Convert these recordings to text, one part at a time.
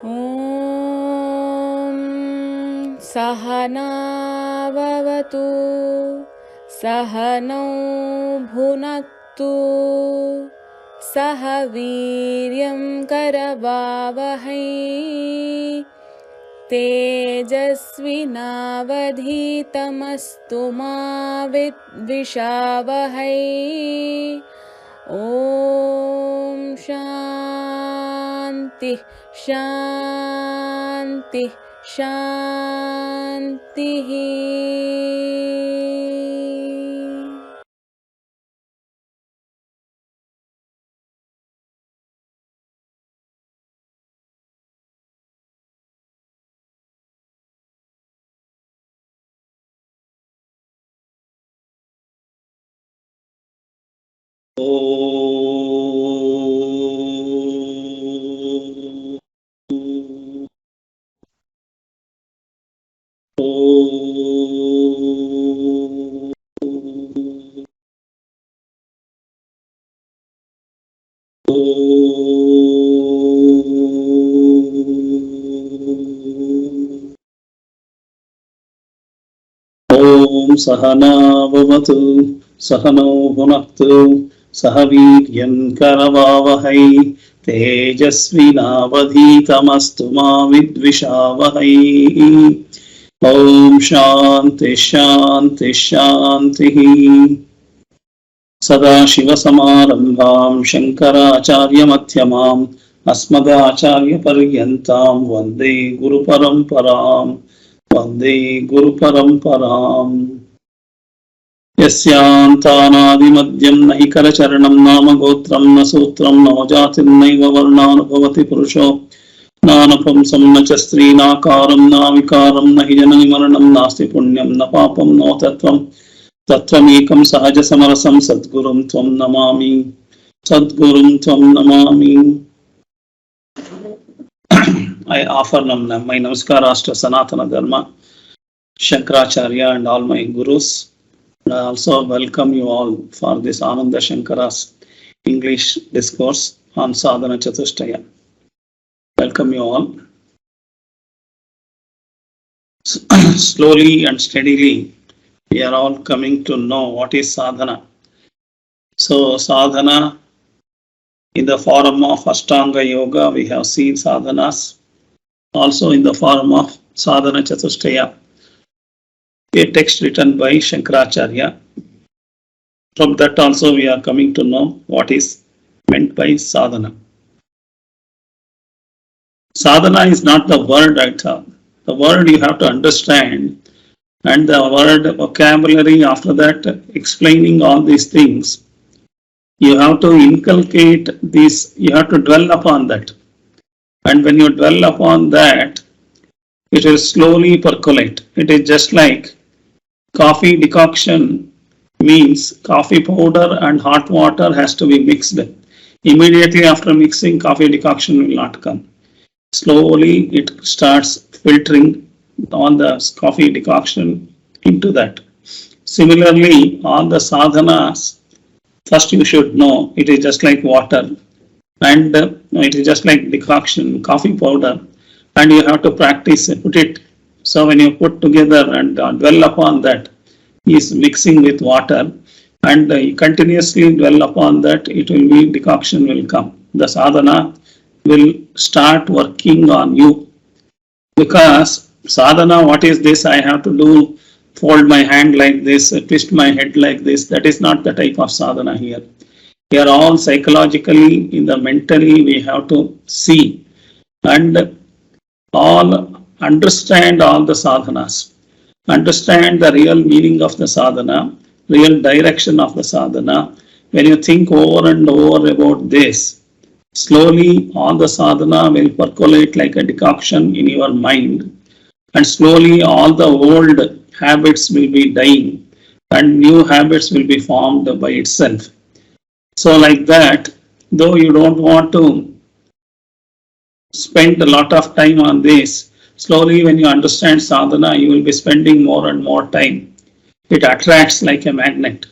Om Sahana Vavatu Sahanau Bhunaktu Sahaviryam Karavavahai Tejasvinavadhitamastu ma vidvishavahai. Om Shanti Shanti Shanti. Om Sahana Vavatu Sahano Bhunaktu Sahaviryam Karavavahai Tejasvinavadhitamastu ma vidvishavahai. Om Shanti Shanti Shanti. Sadashiva Samarambham Shankaracharya Madhyamam Asmadacharya Paryantam Vande Guru Paramparam Vande Guru Paramparam. Yasyantanadimadhyam nahi karacharanam nama gotram na sutram na vajatim naiva varnanubhavati purusho nanapamsam na chastri nakaram na vikaram nahi janani maranam nasti punyam na papam no tatvam tatramekam sahaja samarasam sadgurum tvam namami sadgurum tvam namami. I offer my namaskaras to Sanatana Dharma, Shankaracharya and all my gurus. I also welcome you all for this Ananda Shankara's English discourse on Sadhana Chatushtaya. Welcome you all. Slowly and steadily, we are all coming to know what is sadhana. So sadhana, in the form of Ashtanga Yoga, we have seen sadhanas. Also in the form of Sadhana Chatushtaya, a text written by Shankaracharya. From that also we are coming to know what is meant by sadhana. Sadhana is not the word at all. The word you have to understand, and the word vocabulary after that explaining all these things. You have to inculcate this, you have to dwell upon that. And when you dwell upon that, it will slowly percolate. It is just like coffee decoction means coffee powder and hot water has to be mixed. Immediately after mixing, coffee decoction will not come. Slowly it starts filtering all the coffee decoction into that. Similarly, all the sadhanas, first you should know it is just like water and it is just like decoction, coffee powder, and you have to practice, put it. So when you put together and dwell upon that, is mixing with water, and you continuously dwell upon that, it will be, decoction will come. The sadhana will start working on you. Because sadhana, what is this? I have to do, fold my hand like this, twist my head like this. That is not the type of sadhana here. We are all psychologically, in the mentally, we have to see and all understand all the sadhanas. Understand the real meaning of the sadhana, real direction of the sadhana. When you think over and over about this, slowly all the sadhana will percolate like a decoction in your mind, and slowly all the old habits will be dying and new habits will be formed by itself. So like that, though you don't want to spend a lot of time on this, slowly when you understand sadhana, you will be spending more and more time. It attracts like a magnet.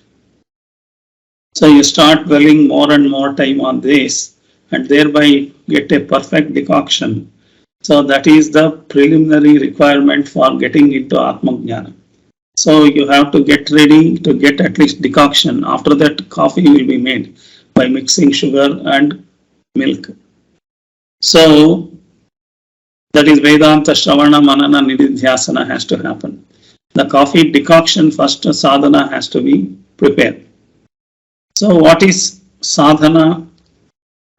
So you start dwelling more and more time on this and thereby get a perfect decoction. So that is the preliminary requirement for getting into Atma Jnana. So you have to get ready to get at least decoction. After that, coffee will be made by mixing sugar and milk. So that is Vedanta Shravana Manana Nididhyasana has to happen. The coffee decoction first sadhana has to be prepared. So what is sadhana?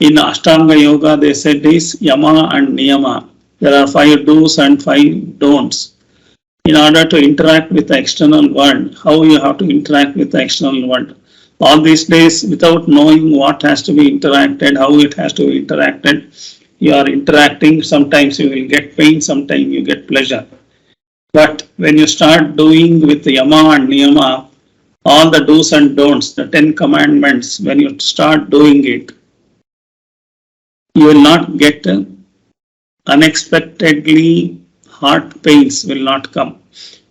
In Ashtanga Yoga they said is Yama and Niyama. There are 5 do's and 5 don'ts. In order to interact with the external world, how you have to interact with the external world. All these days, without knowing what has to be interacted, how it has to be interacted, you are interacting. Sometimes you will get pain, sometimes you get pleasure. But when you start doing with Yama and Niyama, all the do's and don'ts, the 10 commandments, when you start doing it, you will not get unexpectedly heart pains will not come.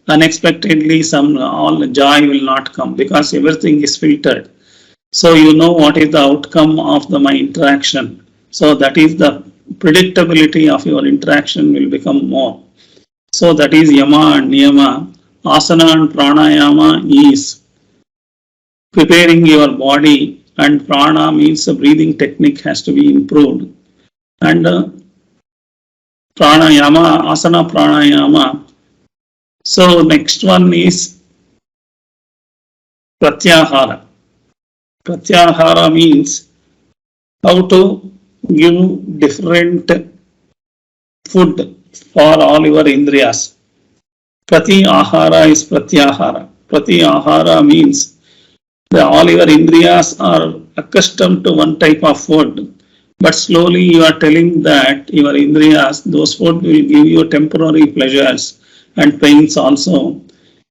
Unexpectedly all joy will not come because everything is filtered. So you know what is the outcome of my interaction. So that is the predictability of your interaction will become more. So that is Yama and Niyama. Asana and Pranayama is preparing your body, and Prana means the breathing technique has to be improved. And Pranayama, Asana Pranayama. So next one is Pratyahara. Pratyahara means how to give different food for all your indriyas. Prati ahara is pratyahara. Prati ahara means that all your indriyas are accustomed to one type of food, but slowly you are telling that your indriyas, those food will give you temporary pleasures and pains also.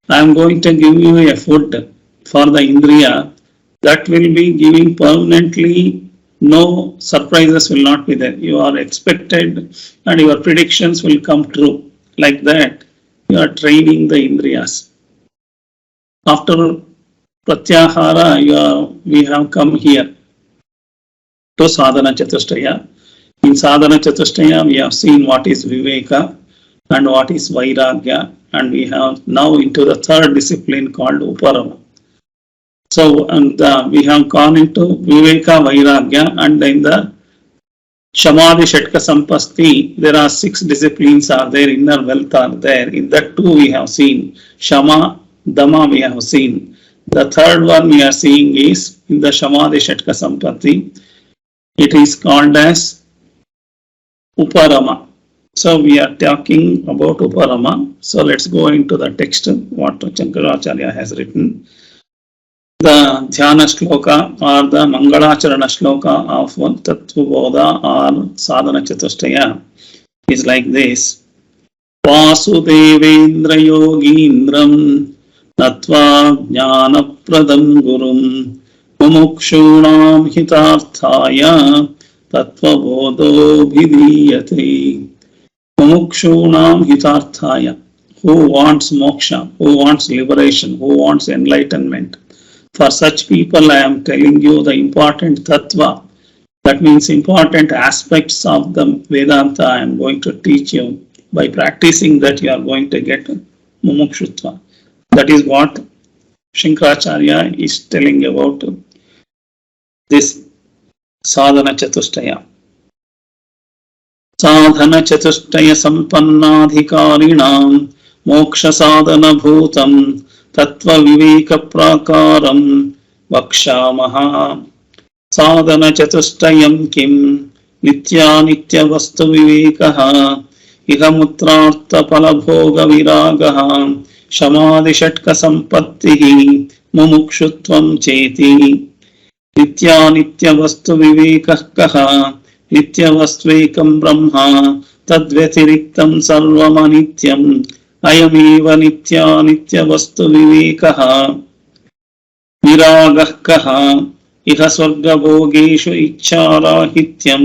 I am going to give you a food for the indriya that will be giving permanently, no surprises will not be there. You are expected and your predictions will come true. Like that, you are training the indriyas. After Pratyahara, we have come here to Sadhana Chatushtaya. In Sadhana Chatushtaya, we have seen what is Viveka and what is Vairagya, and we have now into the third discipline called Uparama. So we have gone into Viveka, Vairagya, and in the Shama, Shatka Sampatthi, there are 6 disciplines are there, inner wealth are there. In that 2 we have seen Shama, Dama we have seen. The third one we are seeing is in the Shama, Shatka Sampatthi. It is called as Uparama. So we are talking about Uparama. So let's go into the text, what Shankaracharya has written. The Dhyana Shloka or the Mangalacharana Shloka of Tattvabodha or Sadhana Chatushtaya is like this. Vasudevendra Yogindram Natva Jnana Pradam Gurum Mumukshunam Hitarthaya Tattvabodho Bhidiyate. Mumukshunam Hitarthaya. Who wants moksha, who wants liberation, who wants enlightenment. For such people, I am telling you the important tattva. That means important aspects of the Vedanta I am going to teach you. By practicing that, you are going to get mumukshutva. That is what Shankaracharya is telling about this Sadhana Chatushtaya. Sadhana Chatushtaya Sampannadhikarinam Moksha Sadhana Bhutam Tattva Viveka Prakaram Vakshamaha. Sadhana Chatustayam Kim Nitya Nitya Vastu Vivekaha Ihamutrartha Palabhoga Viragaha Shamadhi Shatka Sampatthi Mumukshutvam Cheti. Nitya Nitya Vastu Vivekaha Nitya Vastvekam Brahma Tadvyatiriktam Sarvamanityam Ayameva Nitya Nitya Vastu Vivekaha Viragakaha Iha Swarga Bhogeshu Ichcharahityam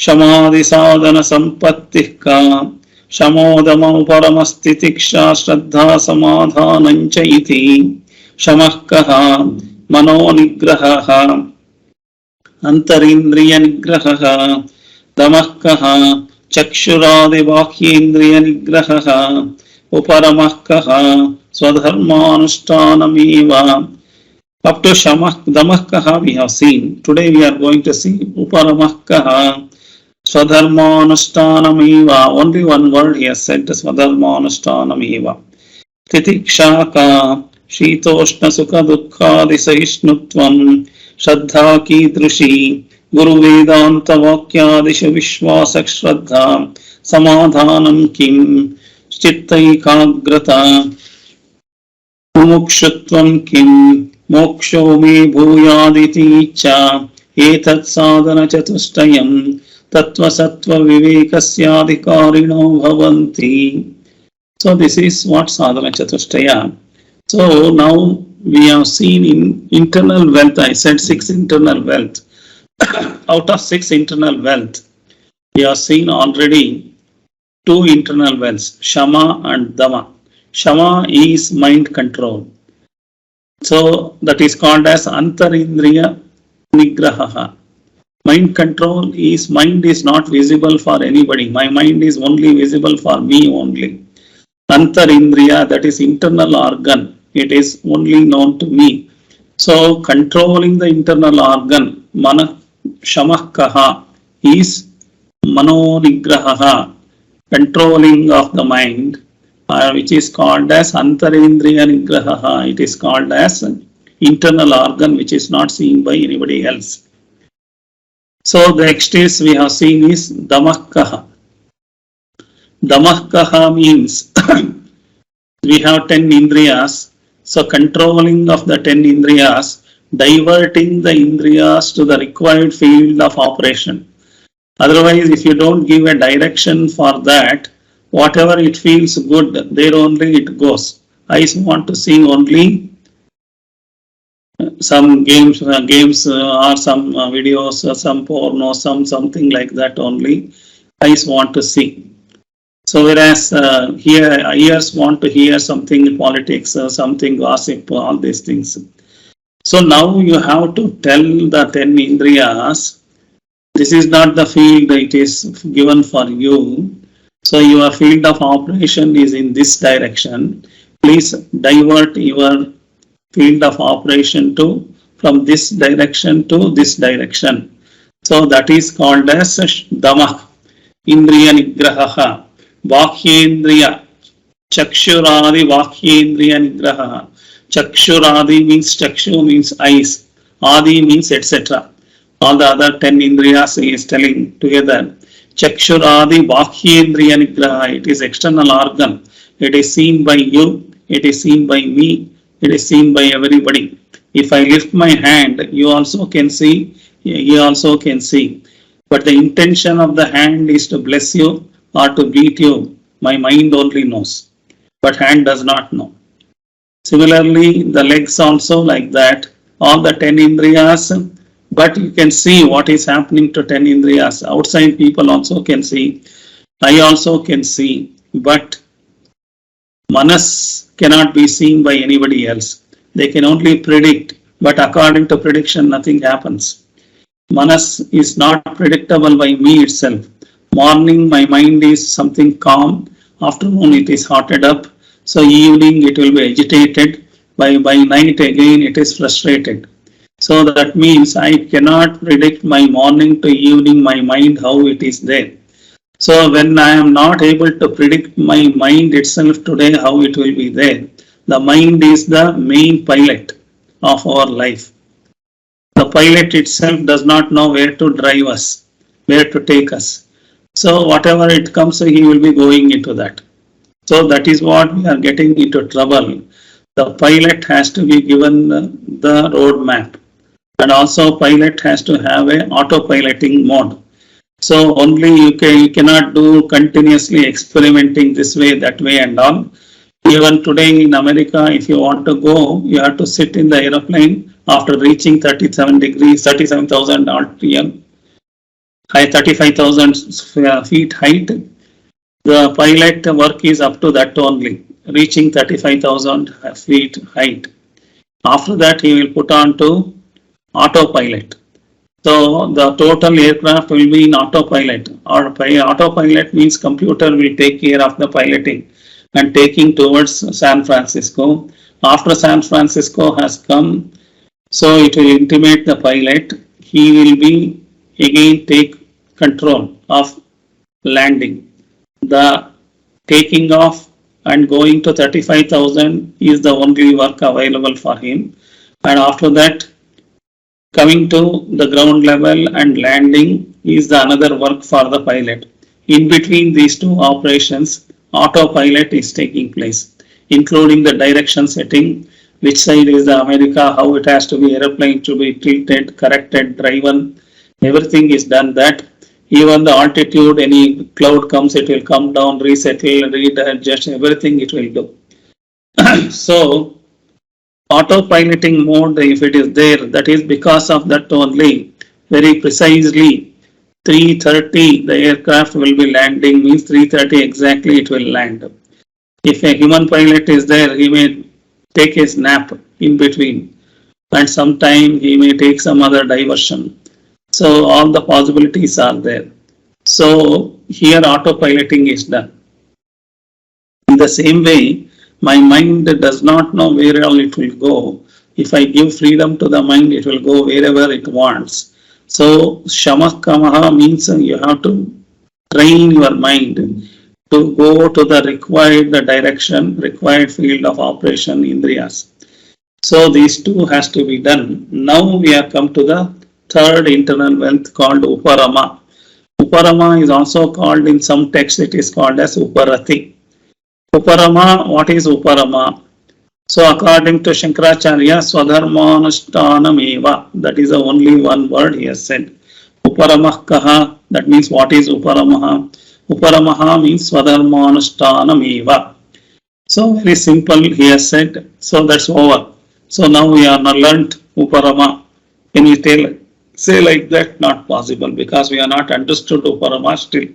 Shamadhi Sadhana Sampattihka Shamodama Uparamas Titiksha Shraddha Samadhanancha iti Shamakaha Mano Nigrahaha Antarindriya Nigrahaha Damakaha Chakshuradi Vakhendriya Nigraha Uparamah Kaha Swadharmanushthanamiva. Up to Shama Damakaha we have seen. Today we are going to see Uparamakaha Swadharmanushthanamiva. Only one word he has said, Swadharmanushthanamiva. Titiksha ka Shitoshna Sukha Dukkadi Sahishnutvam Shraddha ki drushi Guru Vedanta Vakyadisha Vishwasak Shraddha Samadhanam kim Chittaikagrata Mumukshutvam kim Moksho me bhuyaditi cha etat sadhana chatushtayam tattva sattva vivekasyadhikarino bhavanti. So this is what Sadhana Chatushtaya. So now we have seen in internal wealth, I said 6 internal wealth. Out of 6 internal wealth, we have seen already 2 internal wealths, Shama and Dama. Shama is mind control. So that is called as Antarindriya Nigraha. Mind control is, mind is not visible for anybody. My mind is only visible for me only. Antarindriya, that is internal organ. It is only known to me. So controlling the internal organ, Mana Shamakaha is Mano Nigraha, controlling of the mind, which is called as Antarindriya Nigraha. It is called as internal organ which is not seen by anybody else. So the next is we have seen is Damakaha. Damakaha means we have 10 indriyas. So controlling of the 10 indriyas, diverting the indriyas to the required field of operation. Otherwise, if you don't give a direction for that, whatever it feels good, there only it goes. I want to see only some games or some videos or some porno, something like that only. Eyes want to see. So whereas here ears want to hear something politics, something gossip, all these things. So now you have to tell the 10 indriyas, this is not the field it is given for you. So your field of operation is in this direction. Please divert your field of operation to from this direction to this direction. So that is called as Dama, Indriya Nigraha, Vakhendriya, Chakshuradi Vakhendriya Nigraha. Chakshuradi means Chakshu means eyes, Adi means etc. All the other 10 indriyas he is telling together. Chakshuradi Vakhendriya Nigraha, it is external organ. It is seen by you, it is seen by me, it is seen by everybody. If I lift my hand, you also can see, he also can see. But the intention of the hand is to bless you or to beat you. My mind only knows, but hand does not know. Similarly, the legs also like that. All the 10 indriyas, but you can see what is happening to 10 indriyas. Outside people also can see. I also can see. But Manas cannot be seen by anybody else. They can only predict. But according to prediction, nothing happens. Manas is not predictable by me itself. Morning, my mind is something calm. Afternoon, it is hotted up. So evening, it will be agitated. By night, again, it is frustrated. So that means I cannot predict my morning to evening, my mind, how it is there. So when I am not able to predict my mind itself today, how it will be there. The mind is the main pilot of our life. The pilot itself does not know where to drive us, where to take us. So whatever it comes, he will be going into that. So that is what we are getting into trouble. The pilot has to be given the road map. And also pilot has to have a autopiloting mode. So only you cannot do continuously experimenting this way, that way and all. Even today in America, if you want to go, you have to sit in the aeroplane after reaching 37,000 RTM, 35,000 feet height. The pilot work is up to that only, reaching 35,000 feet height. After that, he will put on to autopilot. So the total aircraft will be in autopilot, or by autopilot means computer will take care of the piloting and taking towards San Francisco. After San Francisco has come, so it will intimate the pilot. He will be again take control of landing. The taking off and going to 35,000 is the only work available for him. And after that, coming to the ground level and landing is the another work for the pilot. In between these two operations, autopilot is taking place, including the direction setting, which side is the America, how it has to be airplane to be tilted, corrected, driven, everything is done that. Even the altitude, any cloud comes, it will come down, resettle, readjust, everything it will do. So, autopiloting mode, if it is there, that is because of that only, very precisely, 3:30 the aircraft will be landing, means 3:30 exactly it will land. If a human pilot is there, he may take his nap in between, and sometime he may take some other diversion. So all the possibilities are there. So here autopiloting is done. In the same way, my mind does not know where all it will go. If I give freedom to the mind, it will go wherever it wants. So Shama Kamaha means you have to train your mind to go to the required direction, required field of operation, indriyas. So these two has to be done. Now we have come to the third internal wealth called Uparama. Uparama is also called in some texts, it is called as Uparati. Uparama, what is Uparama? So according to Shankaracharya, Swadharmanushthanameva, that is the only one word he has said. Uparamah kaha, that means what is Uparamaha? Uparamaha means Swadharmanushthanameva. So very simple he has said, so that's over. So now we are not learnt Uparama. Can we say like that? Not possible, because we are not understood Uparama still.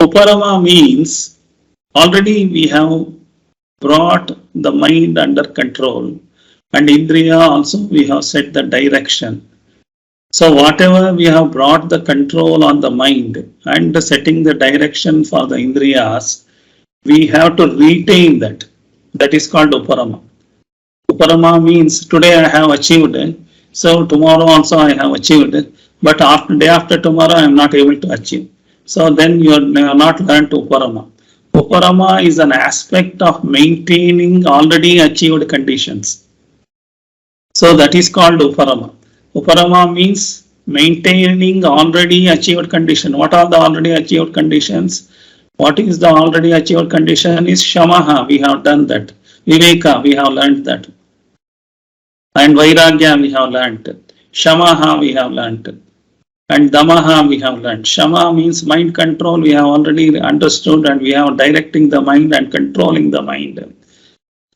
Uparama means already we have brought the mind under control, and Indriya also we have set the direction. So whatever we have brought the control on the mind and setting the direction for the Indriyas, we have to retain that. That is called Uparama. Uparama means today I have achieved, so tomorrow also I have achieved, but day after tomorrow I am not able to achieve. So then you are not learned Uparama. Uparama is an aspect of maintaining already achieved conditions. So that is called Uparama. Uparama means maintaining already achieved condition. What are the already achieved conditions? What is the already achieved condition is Shamaha, we have done that. Viveka, we have learned that. And Vairagya, we have learned. Shamaha, we have learned. And Damaha, we have learned. Shama means mind control, we have already understood, and we are directing the mind and controlling the mind.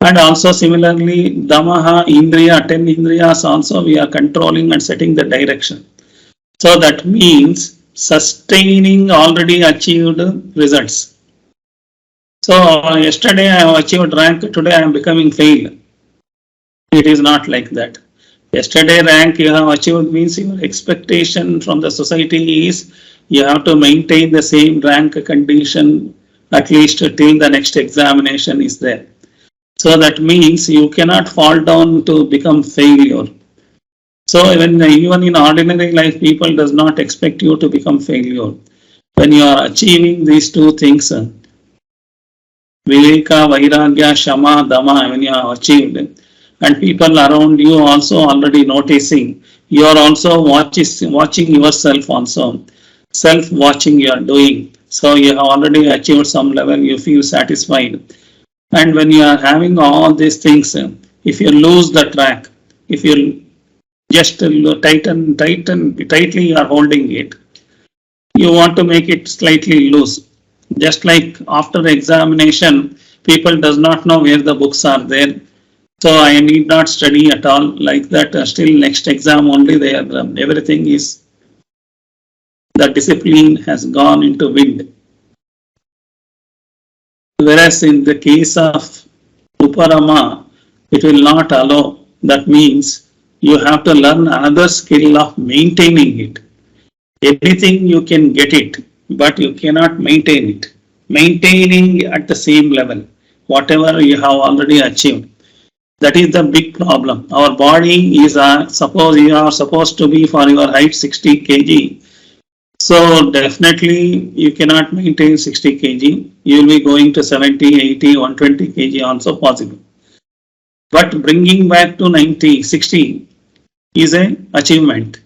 And also similarly, Damaha, Indriya, 10 Indriyas also we are controlling and setting the direction. So that means sustaining already achieved results. So yesterday I have achieved rank, today I am becoming fail. It is not like that. Yesterday rank you have achieved means your expectation from the society is you have to maintain the same rank condition at least till the next examination is there. So that means you cannot fall down to become failure. So even in ordinary life, people does not expect you to become failure. When you are achieving these two things, Viveka, Vairagya, Shama, Dama, when you have achieved, and people around you also already noticing, you are also watching yourself also, self-watching you are doing. So you have already achieved some level, you feel satisfied. And when you are having all these things, if you lose the track, if you just tightly you are holding it, you want to make it slightly loose. Just like after the examination, people does not know where the books are there. So I need not study at all like that. Still next exam only there. Everything is, the discipline has gone into wind. Whereas in the case of Uparama, it will not allow. That means you have to learn another skill of maintaining it. Anything you can get it, but you cannot maintain it. Maintaining at the same level, whatever you have already achieved. That is the big problem. Our body is, suppose you are supposed to be for your height 60 kg. So definitely you cannot maintain 60 kg. You will be going to 70, 80, 120 kg also possible. But bringing back to 90, 60 is an achievement.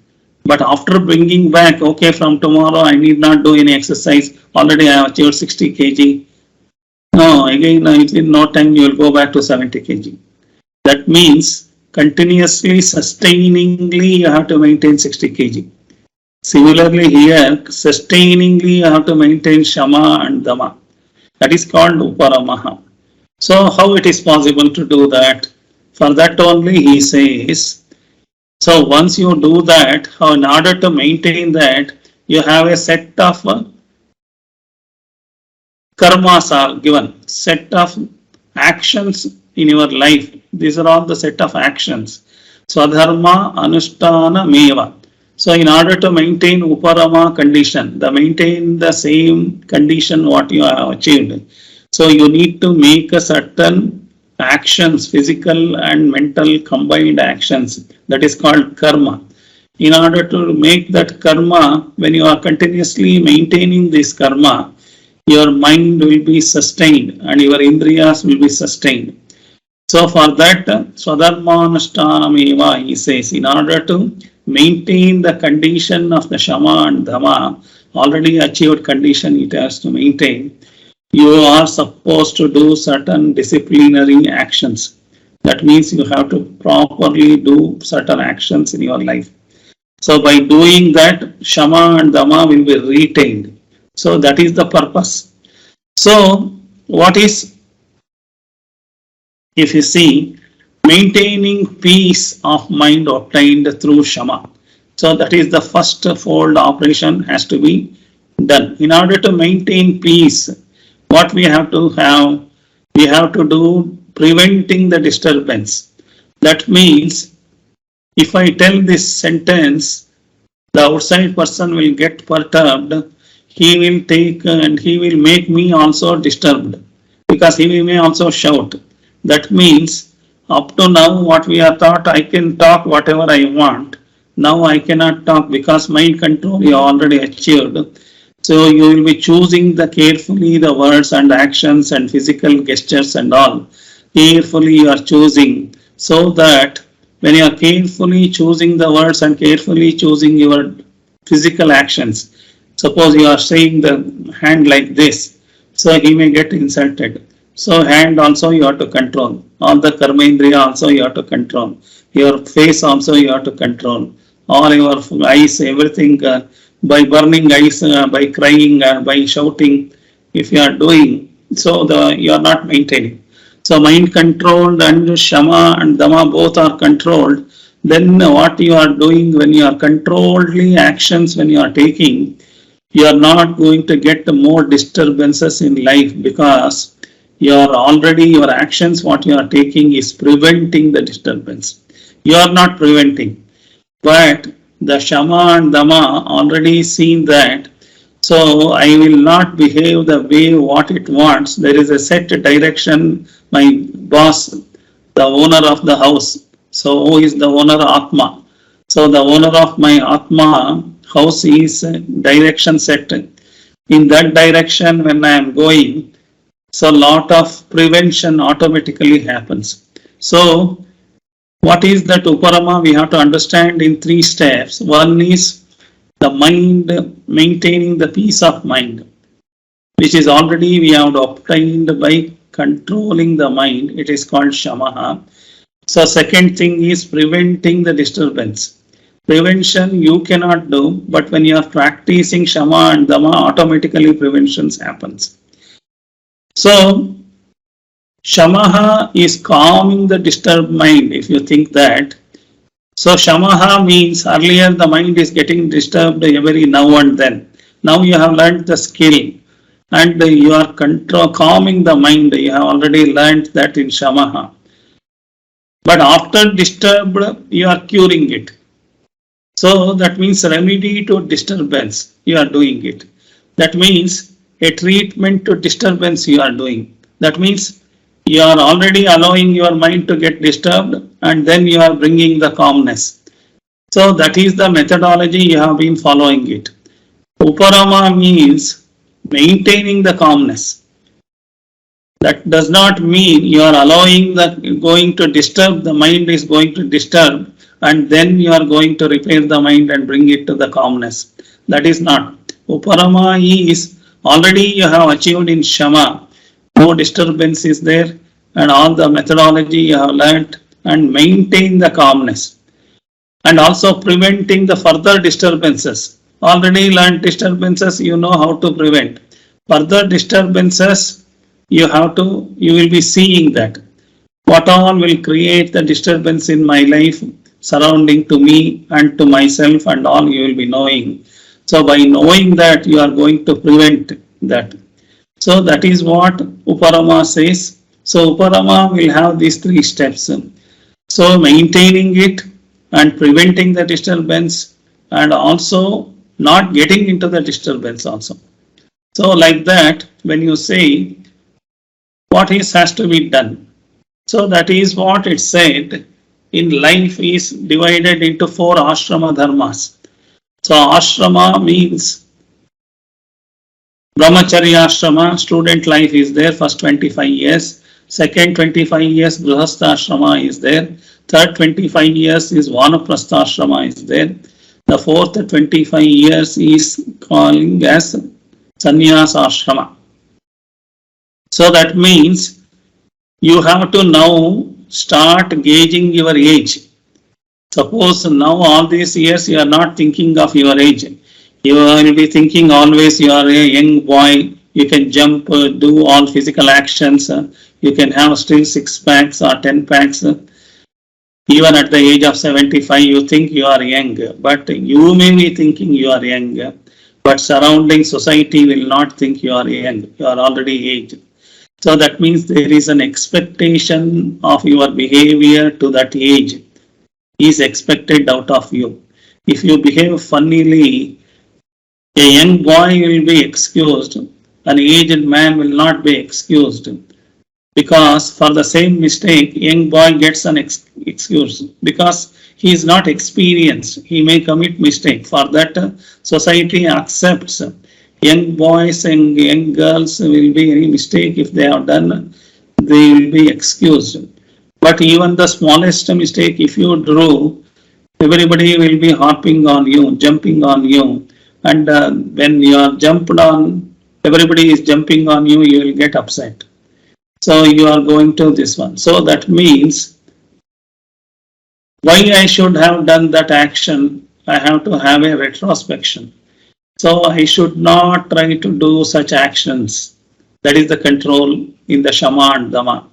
But after bringing back, okay, from tomorrow I need not do any exercise. Already I have achieved 60 kg. No, again, in no time you will go back to 70 kg. That means continuously, sustainingly, you have to maintain 60 kg. Similarly here, sustainingly, you have to maintain Shama and Dama. That is called Uparama. So how it is possible to do that? For that only he says, so once you do that, in order to maintain that, you have a set of karmas are given, set of actions in your life. These are all the set of actions. Swadharma Anushtana Meva. So in order to maintain Uparama condition, maintain the same condition what you have achieved. So you need to make a certain actions, physical and mental combined actions. That is called karma. In order to make that karma, when you are continuously maintaining this karma, your mind will be sustained and your indriyas will be sustained. So for that, Swadharmanashtanameva, he says, in order to maintain the condition of the Shama and Dama, already achieved condition it has to maintain, you are supposed to do certain disciplinary actions. That means you have to properly do certain actions in your life. So by doing that, Shama and Dama will be retained. So that is the purpose. So what is, if you see, maintaining peace of mind obtained through Shama. So that is the first fold operation has to be done. In order to maintain peace, what we have to have, we have to do preventing the disturbance. That means if I tell this sentence, the outside person will get perturbed. He will take and he will make me also disturbed because he may also shout. That means up to now what we are taught, I can talk whatever I want. Now I cannot talk because mind control you already achieved. So you will be choosing carefully the words and actions and physical gestures and all. Carefully you are choosing, so that when you are carefully choosing the words and carefully choosing your physical actions, suppose you are saying the hand like this, so he may get insulted. So hand also you have to control. All the karma indriya also you have to control. Your face also you have to control. All your eyes, everything, by burning eyes, by crying, by shouting, if you are doing, so you are not maintaining. So mind controlled and Shama and Dama both are controlled. Then what you are doing when you are controlledly actions when you are taking, you are not going to get more disturbances in life because your actions what you are taking is preventing the disturbance. You are not preventing, but the Shama and Dama already seen that. So I will not behave the way what it wants. There is a set direction. My boss, the owner of the house. So who is the owner? Atma. So the owner of my Atma house is direction set. In that direction when I am going, so lot of prevention automatically happens. So what is that Uparama? We have to understand in 3 steps. One is the mind, maintaining the peace of mind, which is already we have obtained by controlling the mind. It is called Shamaha. So second thing is preventing the disturbance. Prevention you cannot do, but when you are practicing Shama and Dama, automatically preventions happens. So Shamaha is calming the disturbed mind, if you think that. So Shamaha means earlier the mind is getting disturbed every now and then. Now you have learned the skill and you are calming the mind. You have already learned that in Shamaha. But after disturbed, you are curing it. So that means remedy to disturbance, you are doing it. That means a treatment to disturbance you are doing. That means you are already allowing your mind to get disturbed and then you are bringing the calmness. So that is the methodology you have been following it. Uparama means maintaining the calmness. That does not mean you are allowing the going to disturb, the mind is going to disturb and then you are going to repair the mind and bring it to the calmness. That is not. Uparama is already you have achieved in Shama. No disturbance is there and all the methodology you have learnt and maintain the calmness. And also preventing the further disturbances. Already learned disturbances, you know how to prevent. Further disturbances, you will be seeing that. What all will create the disturbance in my life, surrounding to me and to myself and all you will be knowing. So by knowing that, you are going to prevent that. So that is what Uparama says. So Uparama will have these 3 steps. So maintaining it and preventing the disturbance and also not getting into the disturbance also. So like that, when you say what has to be done. So that is what it said in life is divided into 4 ashrama dharmas. So ashrama means brahmacharya ashrama, student life is there, first 25 years. Second 25 years grihastha ashrama is there. Third 25 years is vanaprastha ashrama is there. The fourth 25 years is calling as sannyasa ashrama. So that means you have to now start gauging your age. Suppose now all these years you are not thinking of your age. You will be thinking always you are a young boy, you can jump, do all physical actions, you can have still 6 packs or 10 packs. Even at the age of 75 you think you are young, but you may be thinking you are young, but surrounding society will not think you are young, you are already aged. So that means there is an expectation of your behavior to that age is expected out of you. If you behave funnily, a young boy will be excused, an aged man will not be excused. Because for the same mistake, young boy gets an excuse because he is not experienced. He may commit mistake. For that, society accepts. Young boys and young girls will be any mistake if they have done, they will be excused. But even the smallest mistake if you do, everybody will be hopping on you, jumping on you. And when you are jumped on, everybody is jumping on you, you will get upset. So you are going to this one. So that means why I should have done that action, I have to have a retrospection. So I should not try to do such actions. That is the control in the Shama and Dama.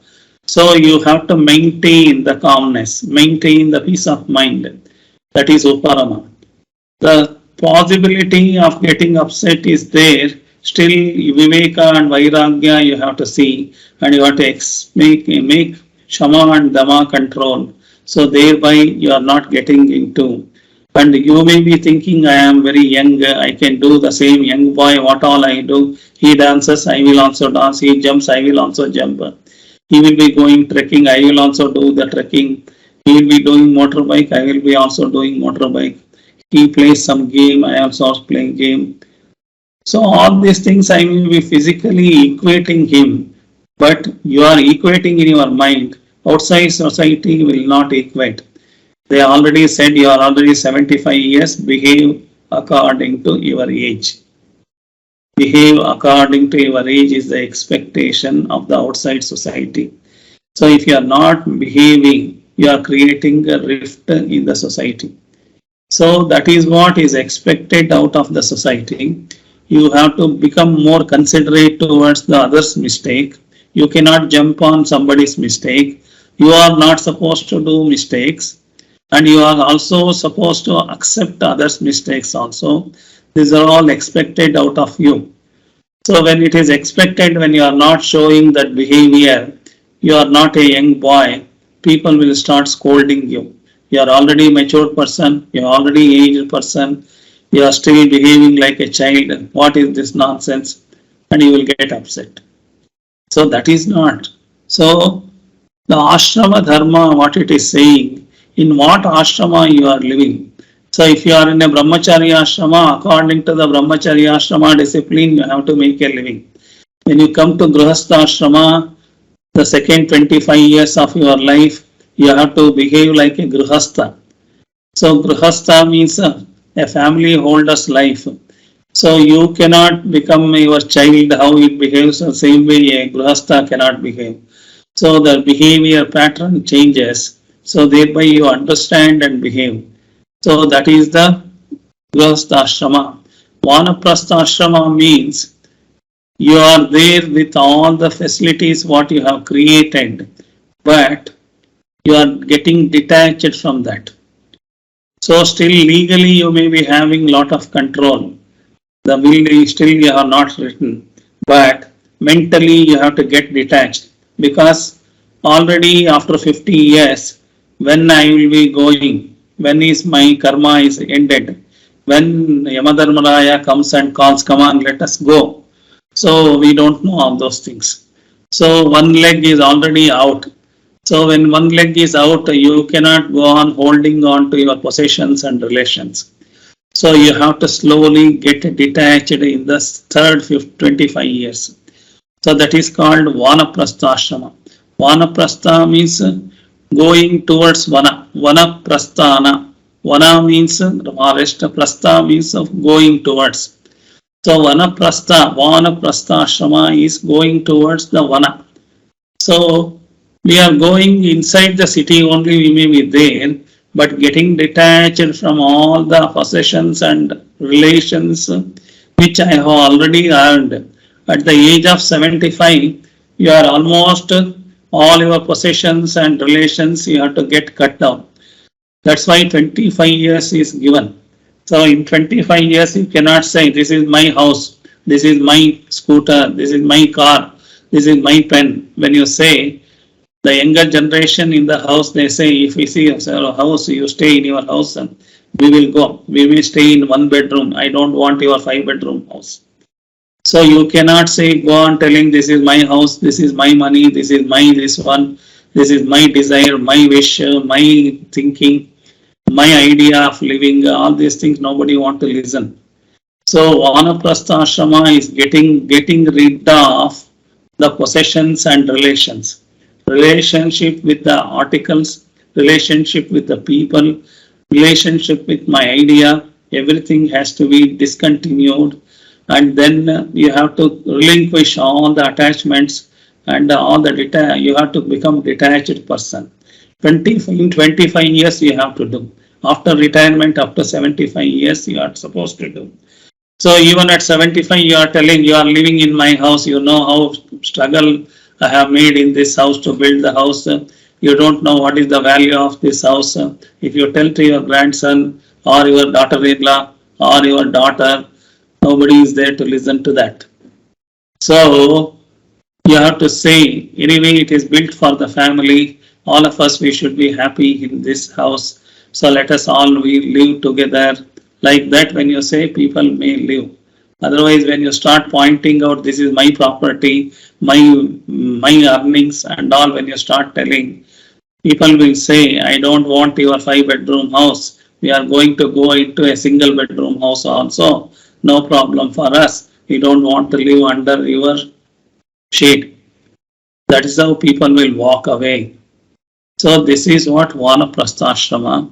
So you have to maintain the calmness, maintain the peace of mind. That is Uparama. The possibility of getting upset is there. Still Viveka and Vairagya you have to see, and you have to make Shama and Dama control. So thereby you are not getting into. And you may be thinking, I am very young, I can do the same young boy, what all I do. He dances, I will also dance. He jumps, I will also jump. He will be going trekking, I will also do the trekking. He will be doing motorbike, I will be also doing motorbike. He plays some game, I also playing game. So all these things I will be physically equating him, but you are equating in your mind. Outside society will not equate. They already said you are already 75 years, behave according to your age. Behave according to your age is the expectation of the outside society. So if you are not behaving, you are creating a rift in the society. So that is what is expected out of the society. You have to become more considerate towards the other's mistake. You cannot jump on somebody's mistake. You are not supposed to do mistakes. And you are also supposed to accept others' mistakes also. These are all expected out of you. So when it is expected, when you are not showing that behavior, you are not a young boy, people will start scolding you. You are already mature person, you are already aged person, you are still behaving like a child. What is this nonsense? And you will get upset. So that is not. So the ashrama dharma, what it is saying, in what ashrama you are living. So if you are in a brahmacharya ashrama, according to the brahmacharya ashrama discipline, you have to make a living. When you come to grihastha ashrama, the second 25 years of your life, you have to behave like a grihastha. So grihastha means a family holder's life. So you cannot become your child how it behaves the same way a grihastha cannot behave. So the behavior pattern changes. So thereby you understand and behave. So that is the grihastha ashrama. Vanaprastha ashrama means you are there with all the facilities what you have created, but you are getting detached from that. So still legally you may be having lot of control. The will is still you have not written, but mentally you have to get detached, because already after 50 years, when I will be going, when is my karma is ended, when Yamadharmaraya comes and calls, come on, let us go. So we don't know all those things. So one leg is already out. So when one leg is out, you cannot go on holding on to your possessions and relations. So you have to slowly get detached in the third 25 years. So that is called Vanaprastha ashrama. Vanaprastha means going towards Vana. Vanaprasthana. Vana means forest. Prastha means of going towards. So Vanaprastha ashrama is going towards the Vana. So we are going inside the city only, we may be there, but getting detached from all the possessions and relations which I have already earned. At the age of 75, you are almost all your possessions and relations you have to get cut down. That's why 25 years is given. So in 25 years you cannot say this is my house, this is my scooter, this is my car, this is my pen. When you say, the younger generation in the house, they say, if we see a house, you stay in your house and we will go. We will stay in one bedroom. I don't want your 5-bedroom house. So you cannot say, go on telling this is my house, this is my money, this is my this one, this is my desire, my wish, my thinking, my idea of living, all these things nobody want to listen. So Vanaprastha ashrama is getting rid of the possessions and relations. Relationship with the articles, relationship with the people, relationship with my idea, everything has to be discontinued, and then you have to relinquish all the attachments and all the you have to become detached person. In 25 years you have to do. After retirement, after 75 years you are supposed to do. So even at 75 you are telling you are living in my house, you know how struggle I have made in this house to build the house. You don't know what is the value of this house. If you tell to your grandson or your daughter-in-law or your daughter, nobody is there to listen to that. So you have to say, anyway, it is built for the family. All of us, we should be happy in this house. So let us all we live together. Like that, when you say, people may live. Otherwise, when you start pointing out, this is my property, my earnings and all, when you start telling, people will say, I don't want your 5-bedroom house. We are going to go into a single bedroom house also. No problem for us. We don't want to live under your shade. That is how people will walk away. So this is what Vanaprastha ashrama.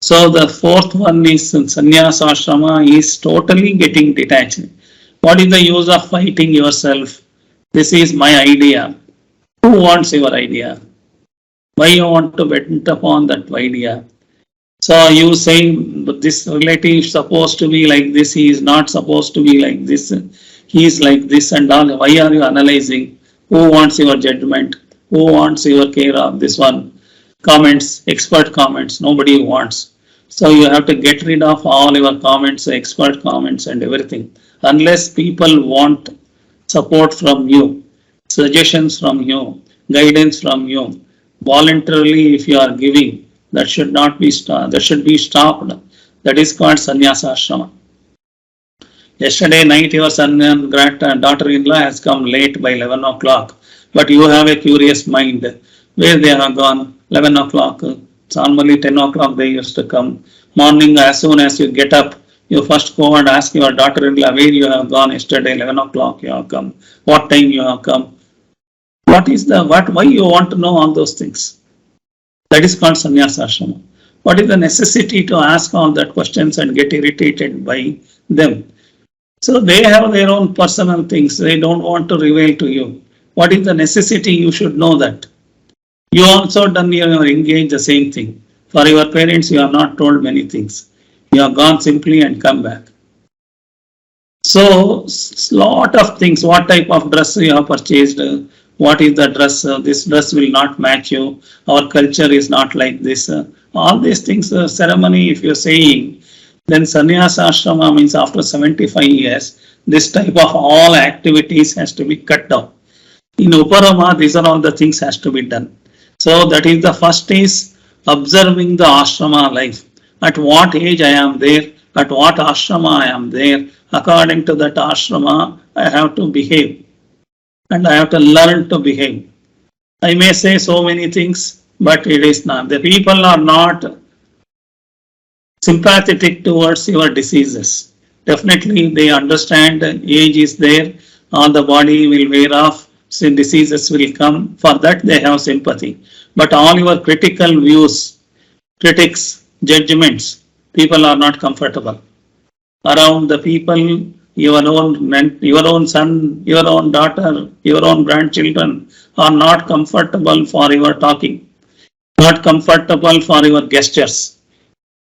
So the fourth one is sannyasa ashrama is totally getting detached. What is the use of fighting yourself? This is my idea. Who wants your idea? Why you want to bet upon that idea? So you say, but this relative is supposed to be like this, he is not supposed to be like this, he is like this and all. Why are you analyzing? Who wants your judgment? Who wants your care of this one? Comments, expert comments, nobody wants. So you have to get rid of all your comments, expert comments and everything. Unless people want support from you, suggestions from you, guidance from you, voluntarily if you are giving, that should not be that should be stopped. That is called sannyasa ashrama. Yesterday night your son and daughter-in-law has come late by 11 o'clock, but you have a curious mind. Where they have gone? 11 o'clock. It's normally 10 o'clock they used to come. Morning, as soon as you get up, you first go and ask your daughter-in-law where you have gone yesterday, 11 o'clock you have come. What time you have come? Why you want to know all those things? That is called sannyasa ashrama. What is the necessity to ask all that questions and get irritated by them? So they have their own personal things. They don't want to reveal to you. What is the necessity? You should know that. You also done your engage the same thing. For your parents, you have not told many things. You have gone simply and come back. So, lot of things. What type of dress you have purchased? What is the dress? This dress will not match you. Our culture is not like this. All these things, ceremony, if you're saying, then sannyasa ashrama means after 75 years, this type of all activities has to be cut down. In Uparama, these are all the things has to be done. So that is the first is observing the ashrama life. At what age I am there, at what ashrama I am there, according to that ashrama, I have to behave. And I have to learn to behave. I may say so many things, but it is not. The people are not sympathetic towards your diseases. Definitely they understand age is there, all the body will wear off, so diseases will come. For that they have sympathy. But all your critical views, critics, judgments, people are not comfortable. Around the people, your own son, your own daughter, your own grandchildren are not comfortable for your talking, not comfortable for your gestures.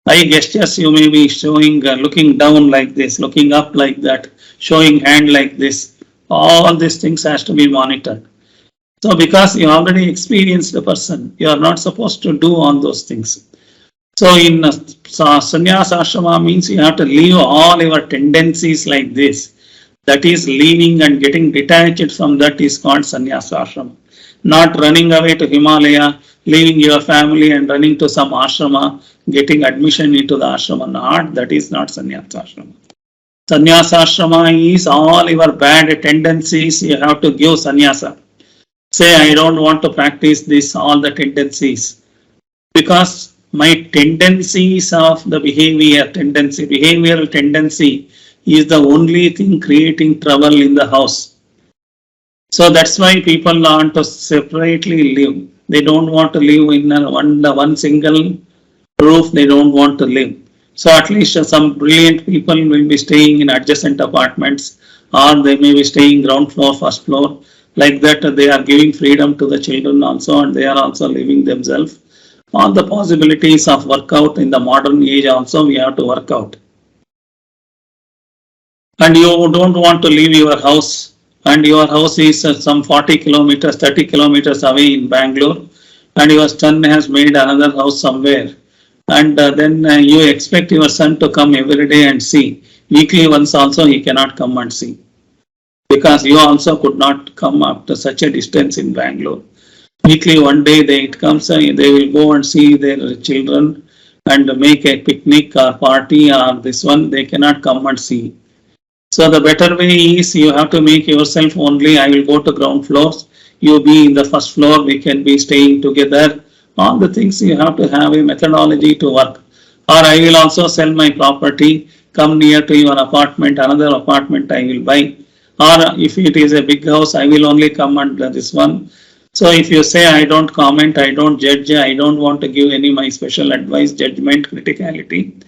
Eye gestures you may be showing, looking down like this, looking up like that, showing hand like this. All these things has to be monitored. So because you already experienced the person, you are not supposed to do all those things. So in sannyasa ashrama means you have to leave all your tendencies like this. That is leaving and getting detached from that is called sannyasa ashrama. Not running away to Himalaya, leaving your family and running to some ashrama, getting admission into the ashrama. That is not sannyasa ashrama. Sannyasa ashrama is all your bad tendencies, you have to give sannyasa. Say, I don't want to practice this, all the tendencies. Because my tendencies of the behavioral tendency is the only thing creating trouble in the house. So that's why people want to separately live. They don't want to live in one single roof, they don't want to live. So at least some brilliant people will be staying in adjacent apartments, or they may be staying ground floor, first floor. Like that, they are giving freedom to the children also, and they are also living themselves. All the possibilities of workout in the modern age also we have to work out. And you don't want to leave your house, and your house is some 40 kilometers, 30 kilometers away in Bangalore, and your son has made another house somewhere. And then you expect your son to come every day and see. Weekly once also he cannot come and see. Because you also could not come up to such a distance in Bangalore. Weekly one day they will go and see their children and make a picnic or party or this one, they cannot come and see. So the better way is you have to make yourself only, I will go to ground floors, you be in the first floor, we can be staying together. All the things you have to have a methodology to work. Or I will also sell my property, come near to your apartment, another apartment I will buy. Or if it is a big house, I will only come and this one. So if you say I don't comment, I don't judge, I don't want to give any my special advice, judgment, criticality,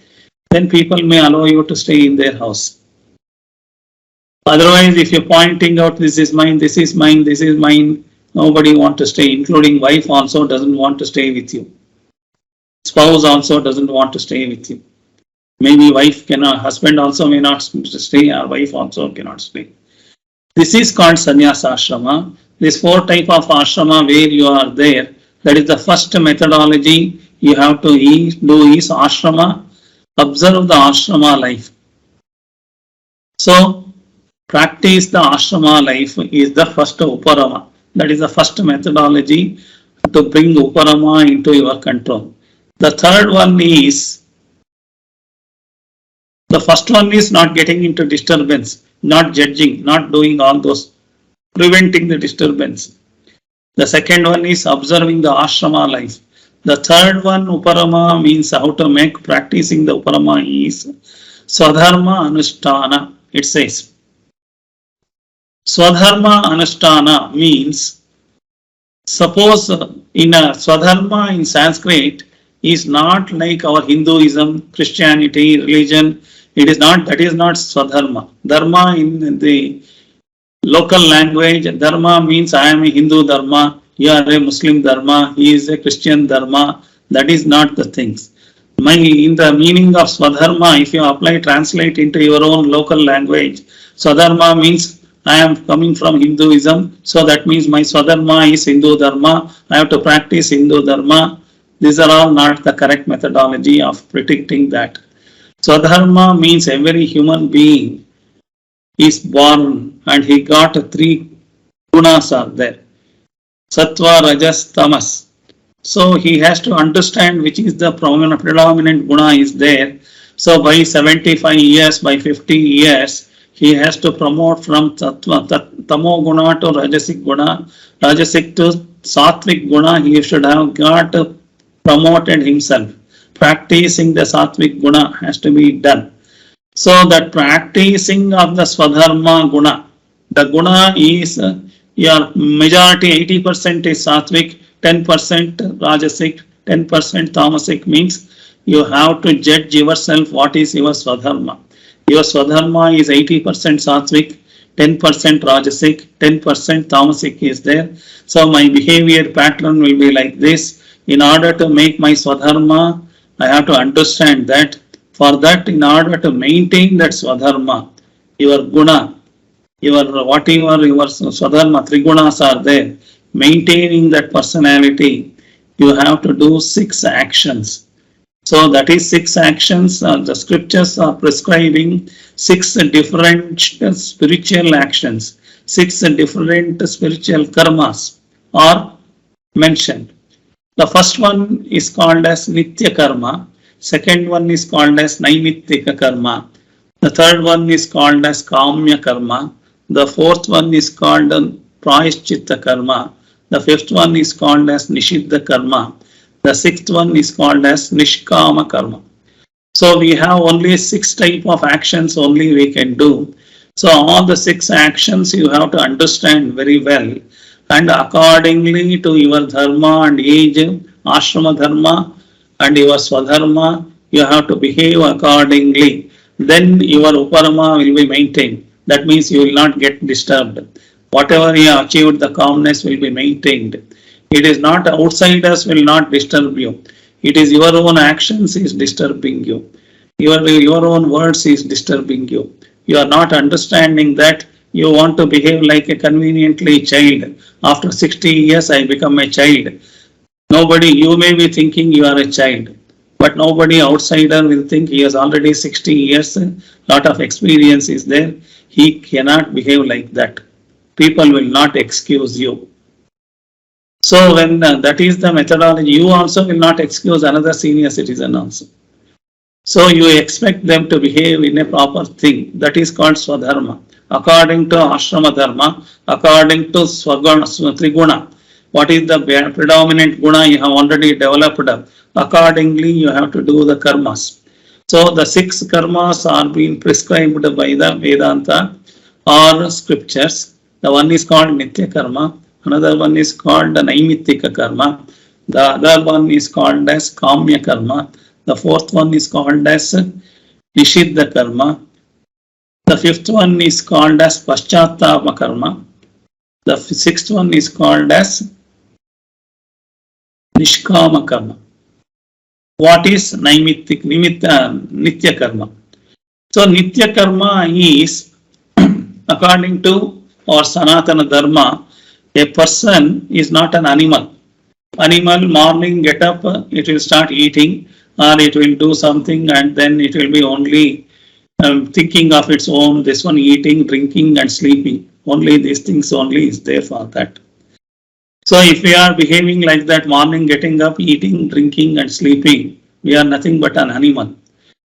then people may allow you to stay in their house. Otherwise, if you're pointing out this is mine, this is mine, this is mine, nobody wants to stay, including wife also doesn't want to stay with you. Spouse also doesn't want to stay with you. Maybe wife cannot, husband also may not stay, or wife also cannot stay. This is called sannyasa ashrama. This 4 type of ashrama where you are there, that is the first methodology you have to do is ashrama, observe the ashrama life. So, practice the ashrama life is the first uparama. That is the first methodology. to bring Uparama into your control. The third one is, the first one is not getting into disturbance, not judging, not doing all those, preventing the disturbance. The second one is observing the ashrama life. The third one, Uparama, means how to make practicing the Uparama is Swadharma Anushtana. It says, Swadharma Anushtana means, suppose in a Swadharma in Sanskrit is not like our Hinduism, Christianity, religion. It is not, that is not Swadharma. Dharma in the local language, Dharma means I am a Hindu Dharma, you are a Muslim Dharma, he is a Christian Dharma. That is not the things. In the meaning of Swadharma, if you apply, translate into your own local language, Swadharma means I am coming from Hinduism, so that means my Swadharma is Hindu Dharma, I have to practice Hindu Dharma. These are all not the correct methodology of predicting that. Swadharma means every human being is born and he got three gunas are there. Sattva, Rajas, Tamas. So he has to understand which is the predominant guna is there. So by 75 years, by 50 years, he has to promote from Tamo guna to Rajasic guna, Rajasic to Sattvic guna. He should have got promoted himself. Practicing the Sattvic guna has to be done. So that practicing of the Swadharma guna, the guna is your majority 80% is Sattvic, 10% Rajasic, 10% Tamasic, means you have to judge yourself what is your Swadharma. Your Swadharma is 80% Sattvic, 10% Rajasic, 10% Tamasic is there. So my behavior pattern will be like this. In order to make my Swadharma, I have to understand that. For that, in order to maintain that Swadharma, your guna, your whatever your Swadharma, three gunas are there, maintaining that personality, you have to do 6 actions. So that is 6 actions. The scriptures are prescribing 6 different spiritual actions, 6 different spiritual karmas are mentioned. The first one is called as Nitya Karma. Second one is called as Naimittika Karma. The third one is called as Kamya Karma. The fourth one is called Prayashchitta Karma. The fifth one is called as Nishiddha Karma. The sixth one is called as Nishkama Karma. So we have only 6 types of actions only we can do. So all the 6 actions you have to understand very well, and accordingly to your dharma and age, ashrama dharma and your swadharma, you have to behave accordingly. Then your uparama will be maintained. That means you will not get disturbed. Whatever you have achieved, the calmness will be maintained. It is not outsiders will not disturb you. It is your own actions is disturbing you. Your own words is disturbing you. You are not understanding that you want to behave like a conveniently child. After 60 years, I become a child. Nobody, you may be thinking you are a child, but nobody outsider will think he has already 60 years, lot of experience is there. He cannot behave like that. People will not excuse you. So when that is the methodology, you also will not excuse another senior citizen also. So you expect them to behave in a proper thing. That is called swadharma. According to ashrama dharma, according to swaguna, triguna, what is the predominant guna you have already developed, accordingly you have to do the karmas. So the 6 karmas are being prescribed by the Vedanta or scriptures. The one is called Nitya Karma, another one is called Naimittika Karma, the other one is called as Kamya Karma, the fourth one is called as Nishiddha Karma, the fifth one is called as Paschattapa Karma, the sixth one is called as Nishkama Karma. What is Nitya Karma? So Nitya Karma is, according to our Sanatana Dharma, a person is not an animal. Animal, morning get up, it will start eating, or it will do something, and then it will be only thinking of its own, this one eating, drinking and sleeping. Only these things only is there for that. So if we are behaving like that, morning getting up, eating, drinking and sleeping, we are nothing but an animal.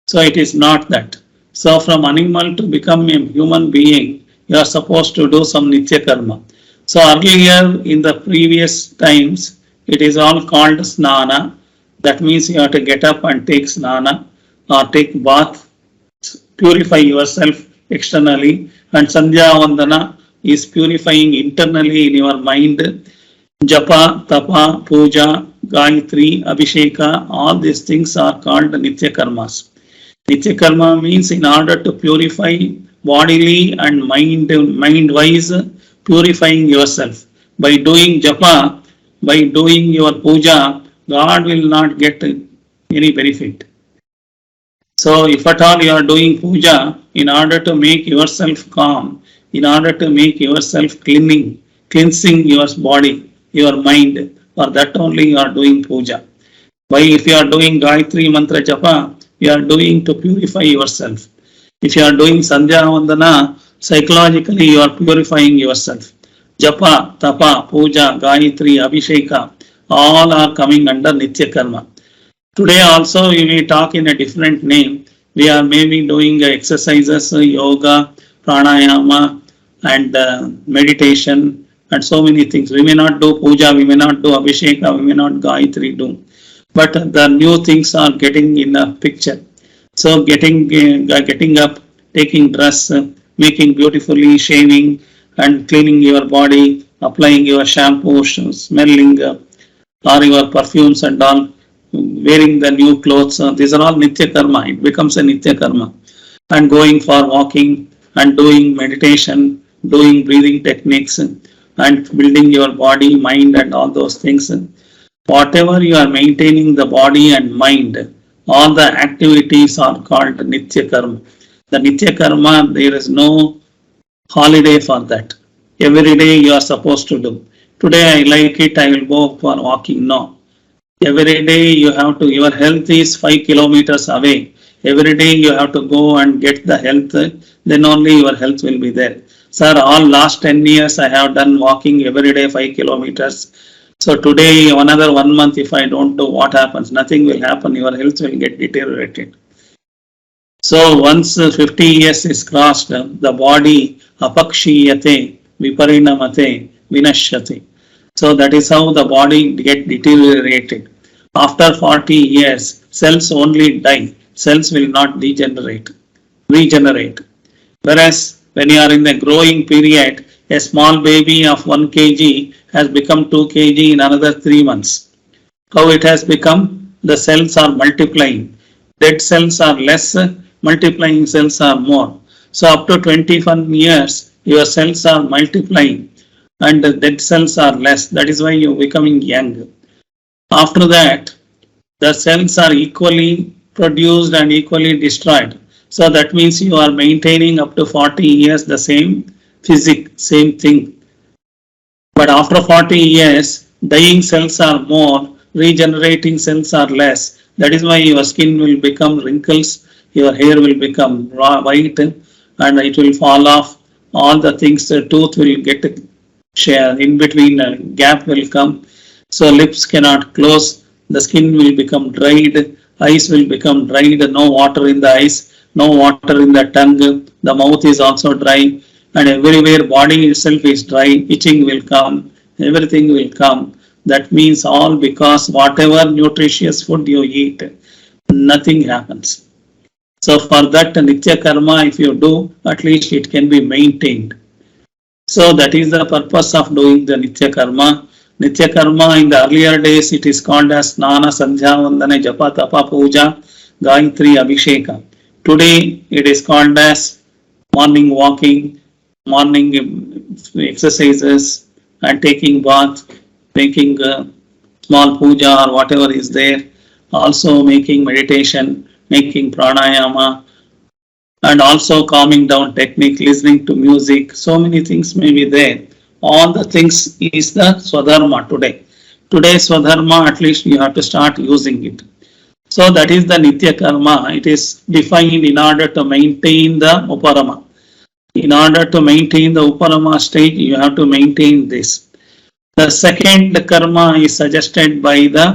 So it is not that. So from animal to become a human being, you are supposed to do some nitya karma. So earlier in the previous times, it is all called snana. That means you have to get up and take snana or take bath, purify yourself externally, and Sandhya Vandana is purifying internally in your mind. Japa, Tapa, Puja, Gayatri, Abhisheka, all these things are called Nitya Karmas. Nitya Karma means in order to purify bodily and mind-wise, purifying yourself. By doing Japa, by doing your Puja, God will not get any benefit. So if at all you are doing puja in order to make yourself calm, in order to make yourself cleansing your body, your mind, for that only you are doing puja. Why if you are doing Gayatri Mantra Japa, you are doing to purify yourself. If you are doing Sandhya Vandana, psychologically you are purifying yourself. Japa, Tapa, Puja, Gayatri, Abhisheka, all are coming under Nitya Karma. Today also we may talk in a different name. We are maybe doing exercises, yoga, pranayama and meditation and so many things. We may not do puja, we may not do abhisheka, we may not Gayatri do. But the new things are getting in a picture. So getting up, taking dress, making beautifully, shaving and cleaning your body, applying your shampoo, smelling or your perfumes and all, wearing the new clothes, these are all Nitya Karma. It becomes a Nitya Karma. And going for walking and doing meditation, doing breathing techniques and building your body, mind and all those things. Whatever you are maintaining the body and mind, all the activities are called Nitya Karma. The Nitya Karma, there is no holiday for that. Every day you are supposed to do. Today I like it, I will go for walking. No. Every day you have to, your health is 5 kilometers away. Every day you have to go and get the health, then only your health will be there. Sir, all last 10 years I have done walking every day 5 kilometers. So today, another 1 month, if I don't do, what happens? Nothing will happen. Your health will get deteriorated. So once 50 years is crossed, the body apakshiyate, viparinamate, vinashyate. So that is how the body get deteriorated. After 40 years, cells only die. Cells will not regenerate. Whereas when you are in the growing period, a small baby of 1 kg has become 2 kg in another 3 months. How it has become? The cells are multiplying. Dead cells are less, multiplying cells are more. So up to 21 years, your cells are multiplying and the dead cells are less. That is why you are becoming young. After that, the cells are equally produced and equally destroyed. So that means you are maintaining up to 40 years the same physics, same thing. But after 40 years, dying cells are more, regenerating cells are less. That is why your skin will become wrinkles, your hair will become white and it will fall off. All the things, the tooth will get share, in between a gap will come. So lips cannot close, the skin will become dried, eyes will become dried, no water in the eyes, no water in the tongue, the mouth is also dry and everywhere body itself is dry, itching will come, everything will come. That means all because whatever nutritious food you eat, nothing happens. So for that Nitya Karma, if you do, at least it can be maintained. So that is the purpose of doing the Nitya Karma. Nitya Karma in the earlier days, it is called as Snana, Sandhya, Vandana, Japa, Tapa, Puja, Gayatri, Abhisheka. Today it is called as morning walking, morning exercises and taking bath, making small puja or whatever is there. Also making meditation, making pranayama and also calming down technique, listening to music. So many things may be there. All the things is the Swadharma today. Today's Swadharma, at least you have to start using it. So that is the Nitya Karma. It is defined in order to maintain the Uparama. In order to maintain the Uparama state, you have to maintain this. The second karma is suggested by the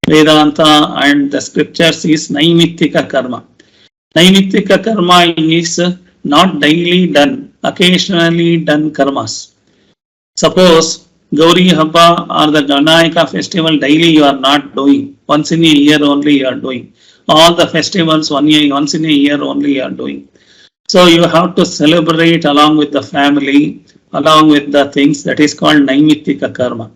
Vedanta and the scriptures is Naimittika karma. Naimittika karma is not daily done, occasionally done karmas. Suppose Gauri Haba or the Ganayaka festival daily you are not doing. Once in a year only you are doing. All the festivals once in a year only you are doing. So you have to celebrate along with the family, along with the things that is called Naimittika karma.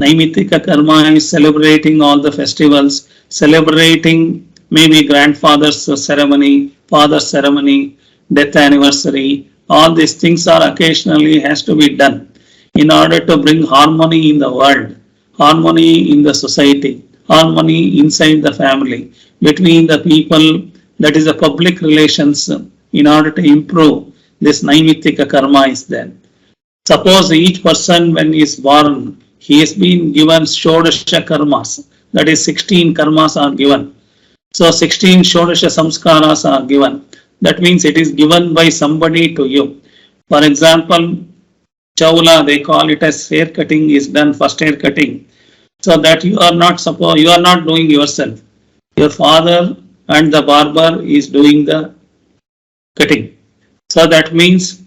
Naimittika karma is celebrating all the festivals, celebrating maybe grandfather's ceremony, father's ceremony, death anniversary. All these things are occasionally has to be done in order to bring harmony in the world, harmony in the society, harmony inside the family, between the people, that is the public relations, in order to improve this Naimittika karma is there. Suppose each person when he is born, he has been given Shodasha karmas, that is 16 karmas are given. So 16 Shodasha samskaras are given. That means it is given by somebody to you. For example, Chaula, they call it as hair cutting is done, first hair cutting. So that you are not doing yourself. Your father and the barber is doing the cutting. So that means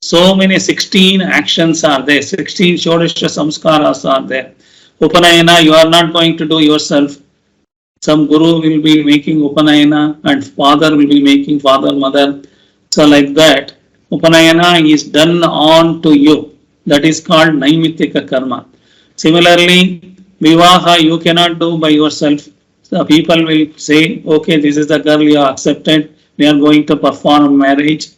so many 16 actions are there, 16 Shodasha samskaras are there. Upanayana, you are not going to do yourself. Some guru will be making Upanayana and father will be making father, mother. So like that, Upanayana is done on to you. That is called Naimittika karma. Similarly, Vivaha you cannot do by yourself. So people will say, okay, this is the girl you have accepted. We are going to perform marriage.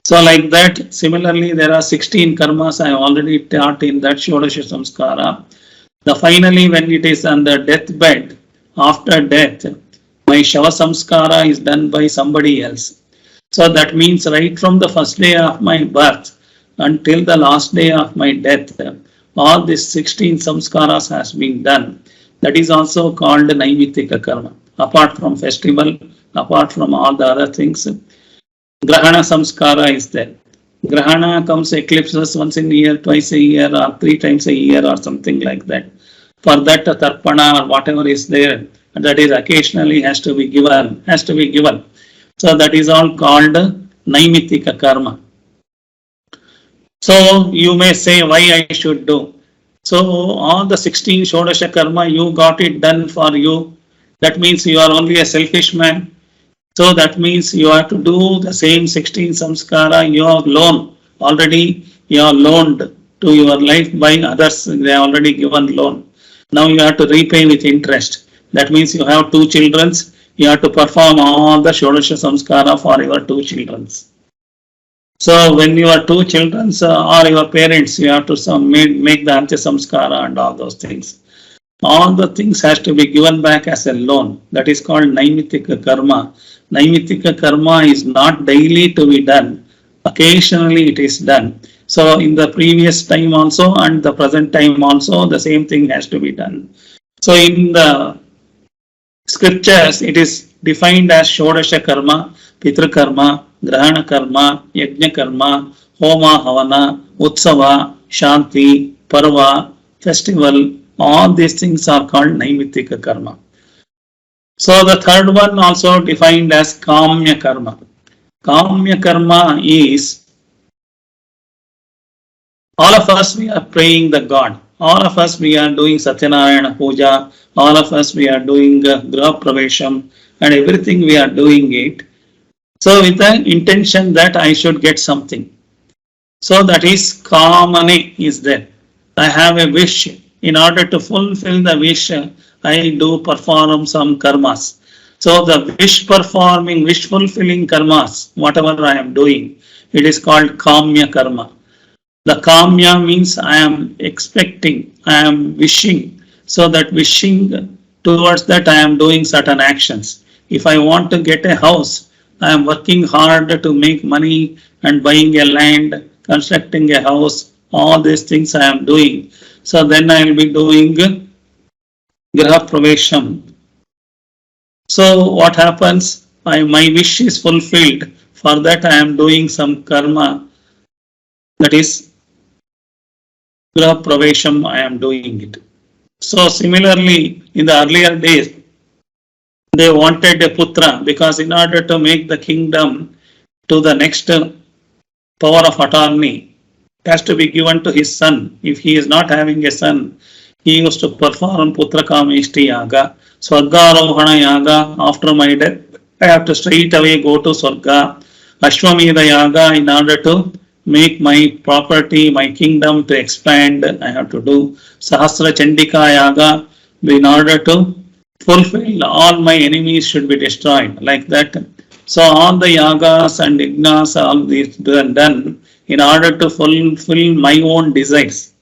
So like that, similarly, there are 16 karmas I have already taught in that Shodasha Samskara. Finally, when it is on the deathbed, after death, my Shava Samskara is done by somebody else. So that means right from the first day of my birth until the last day of my death, all these 16 samskaras has been done. That is also called Naimittika karma. Apart from festival, apart from all the other things, Grahana samskara is there. Grahana comes eclipses once in a year, twice a year, or 3 times a year, or something like that. For that, tarpana or whatever is there, that is occasionally has to be given. So that is all called Naimittika karma. So you may say why I should do. So all the 16 Shodasha karma, you got it done for you. That means you are only a selfish man. So that means you have to do the same 16 samskara you have loaned. Already you are loaned to your life by others. They are already given loan. Now you have to repay with interest. That means you have 2 children. You have to perform all the Shodasha samskara for your 2 children. So when your 2 children or your parents, you have to make the Antya samskara and all those things. All the things has to be given back as a loan. That is called Naimittika karma. Naimittika karma is not daily to be done. Occasionally it is done. So in the previous time also and the present time also the same thing has to be done. So in the scriptures it is defined as Shodasha karma, Pitru karma, Grahana karma, Yajna karma, Homa Havana, Utsava, Shanti, Parva, festival. All these things are called Naimittika karma. So the third one also defined as Kamya karma. Kamya karma is all of us we are praying the God. All of us we are doing Satyanarayana Puja. All of us we are doing Graha Pravesham and everything we are doing it. So with the intention that I should get something. So that is Kamane is there. I have a wish. In order to fulfill the wish, I do perform some karmas. So the wish fulfilling karmas, whatever I am doing, it is called Kamya karma. The Kamya means I am expecting, I am wishing. So that wishing towards that I am doing certain actions. If I want to get a house, I am working hard to make money and buying a land, constructing a house, all these things I am doing. So then I will be doing Graha Pravesham. So what happens? My wish is fulfilled. For that I am doing some karma. That is Graha Pravesham, I am doing it. So similarly, in the earlier days, they wanted a putra because in order to make the kingdom to the next power of attorney, it has to be given to his son. If he is not having a son, he used to perform Putra Kameshti Yaga, Swargarohana Yaga. After my death, I have to straight away go to Swarga, Ashwamedha Yaga, in order to make my property, my kingdom to expand. I have to do Sahasra Chandika Yaga in order to fulfill all my enemies should be destroyed, like that. So all the yagas and yajnas, all these done in order to fulfill my own desires.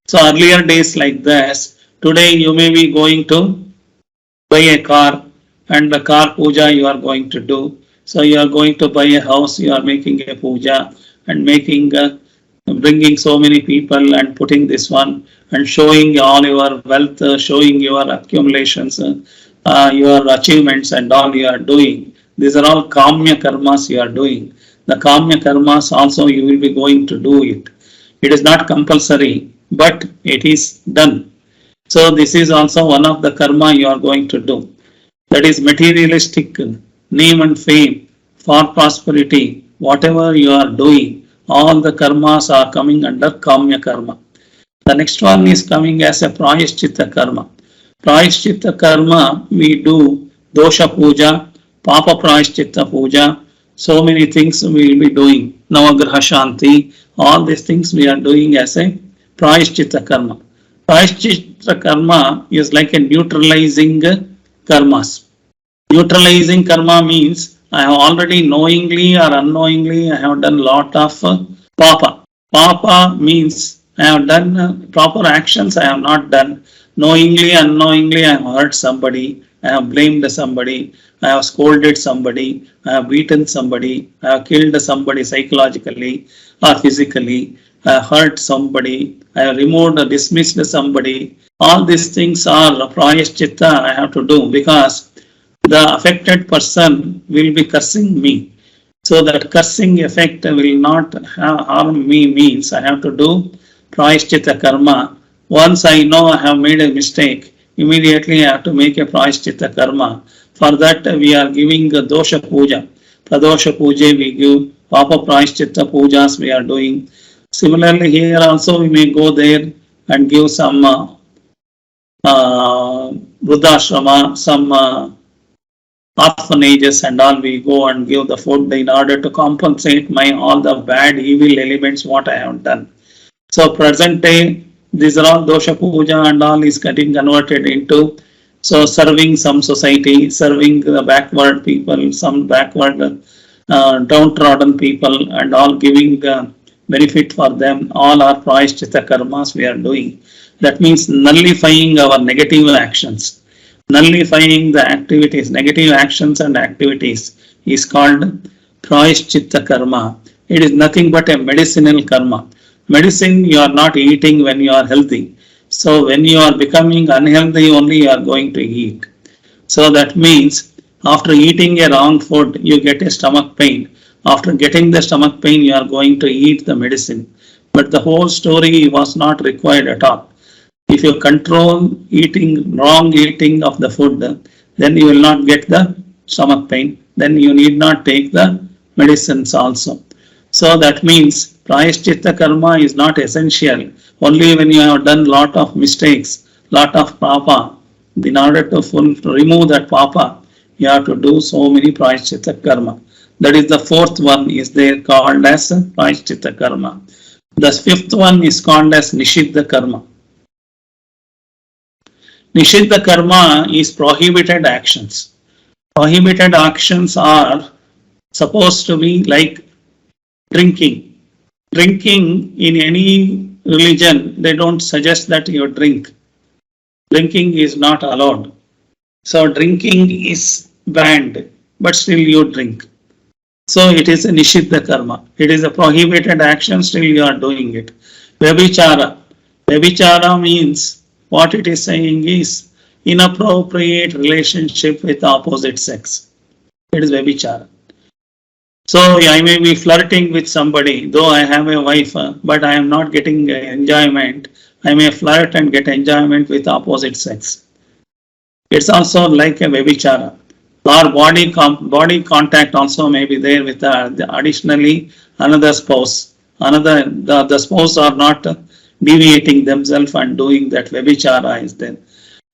So earlier days like this, today you may be going to buy a car and the car puja you are going to do. So you are going to buy a house, you are making a puja and making bringing so many people and putting this one and showing all your wealth, showing your accumulations, your achievements and all you are doing. These are all kamya karmas you are doing. The kamya karmas also you will be going to do it. It is not compulsory, but it is done. So this is also one of the karma you are going to do. That is materialistic name and fame for prosperity. Whatever you are doing, all the karmas are coming under kamya karma. The next one is coming as a prayashchitta karma. Prayashchitta karma, we do dosha puja, papa prayashchitta puja, so many things we will be doing. Navagraha Shanti, all these things we are doing as a prayashchitta karma. Prayashchitta karma is like a neutralizing karmas. Neutralizing karma means I have already knowingly or unknowingly I have done lot of papa. Papa means I have done proper actions I have not done. Knowingly, unknowingly I have hurt somebody, I have blamed somebody, I have scolded somebody, I have beaten somebody, I have killed somebody psychologically or physically, I have hurt somebody, I have removed or dismissed somebody. All these things are prayashchitta I have to do because the affected person will be cursing me. So that cursing effect will not harm me means I have to do prayashchitta karma. Once I know I have made a mistake, immediately I have to make a prayashchitta karma. For that we are giving a dosha puja. Pradosha puja we give, papa prayashchitta pujas we are doing. Similarly here also we may go there and give some Vruddhashrama, some orphanages and all, we go and give the food in order to compensate my all the bad evil elements what I have done. So present day these are all dosha puja and all is getting converted into so serving some society, serving the backward people, some backward downtrodden people and all giving benefit for them. All are prayashchitta karmas we are doing. That means nullifying our negative actions. Nullifying the activities, negative actions and activities is called prayashchitta karma. It is nothing but a medicinal karma. Medicine you are not eating when you are healthy. So when you are becoming unhealthy only you are going to eat. So that means after eating a wrong food you get a stomach pain. After getting the stomach pain you are going to eat the medicine. But the whole story was not required at all. If you control wrong eating of the food, then you will not get the stomach pain. Then you need not take the medicines also. So that means prayashchitta karma is not essential. Only when you have done lot of mistakes, lot of papa, in order to remove that papa, you have to do so many prayashchitta karma. That is the fourth one is there called as prayashchitta karma. The fifth one is called as nishiddha karma. Nishiddha karma is prohibited actions. Prohibited actions are supposed to be like drinking. Drinking in any religion, they don't suggest that you drink. Drinking is not allowed. So drinking is banned, but still you drink. So it is a nishiddha karma. It is a prohibited action, still you are doing it. Vyabhichara. Vyabhichara means what it is saying is inappropriate relationship with opposite sex. It is vyabhichara. So I may be flirting with somebody, though I have a wife, but I am not getting enjoyment. I may flirt and get enjoyment with opposite sex. It's also like a vyabhichara. Or body contact also may be there with additionally another spouse. The spouse are not deviating themselves and doing that. Vyabhichara is there.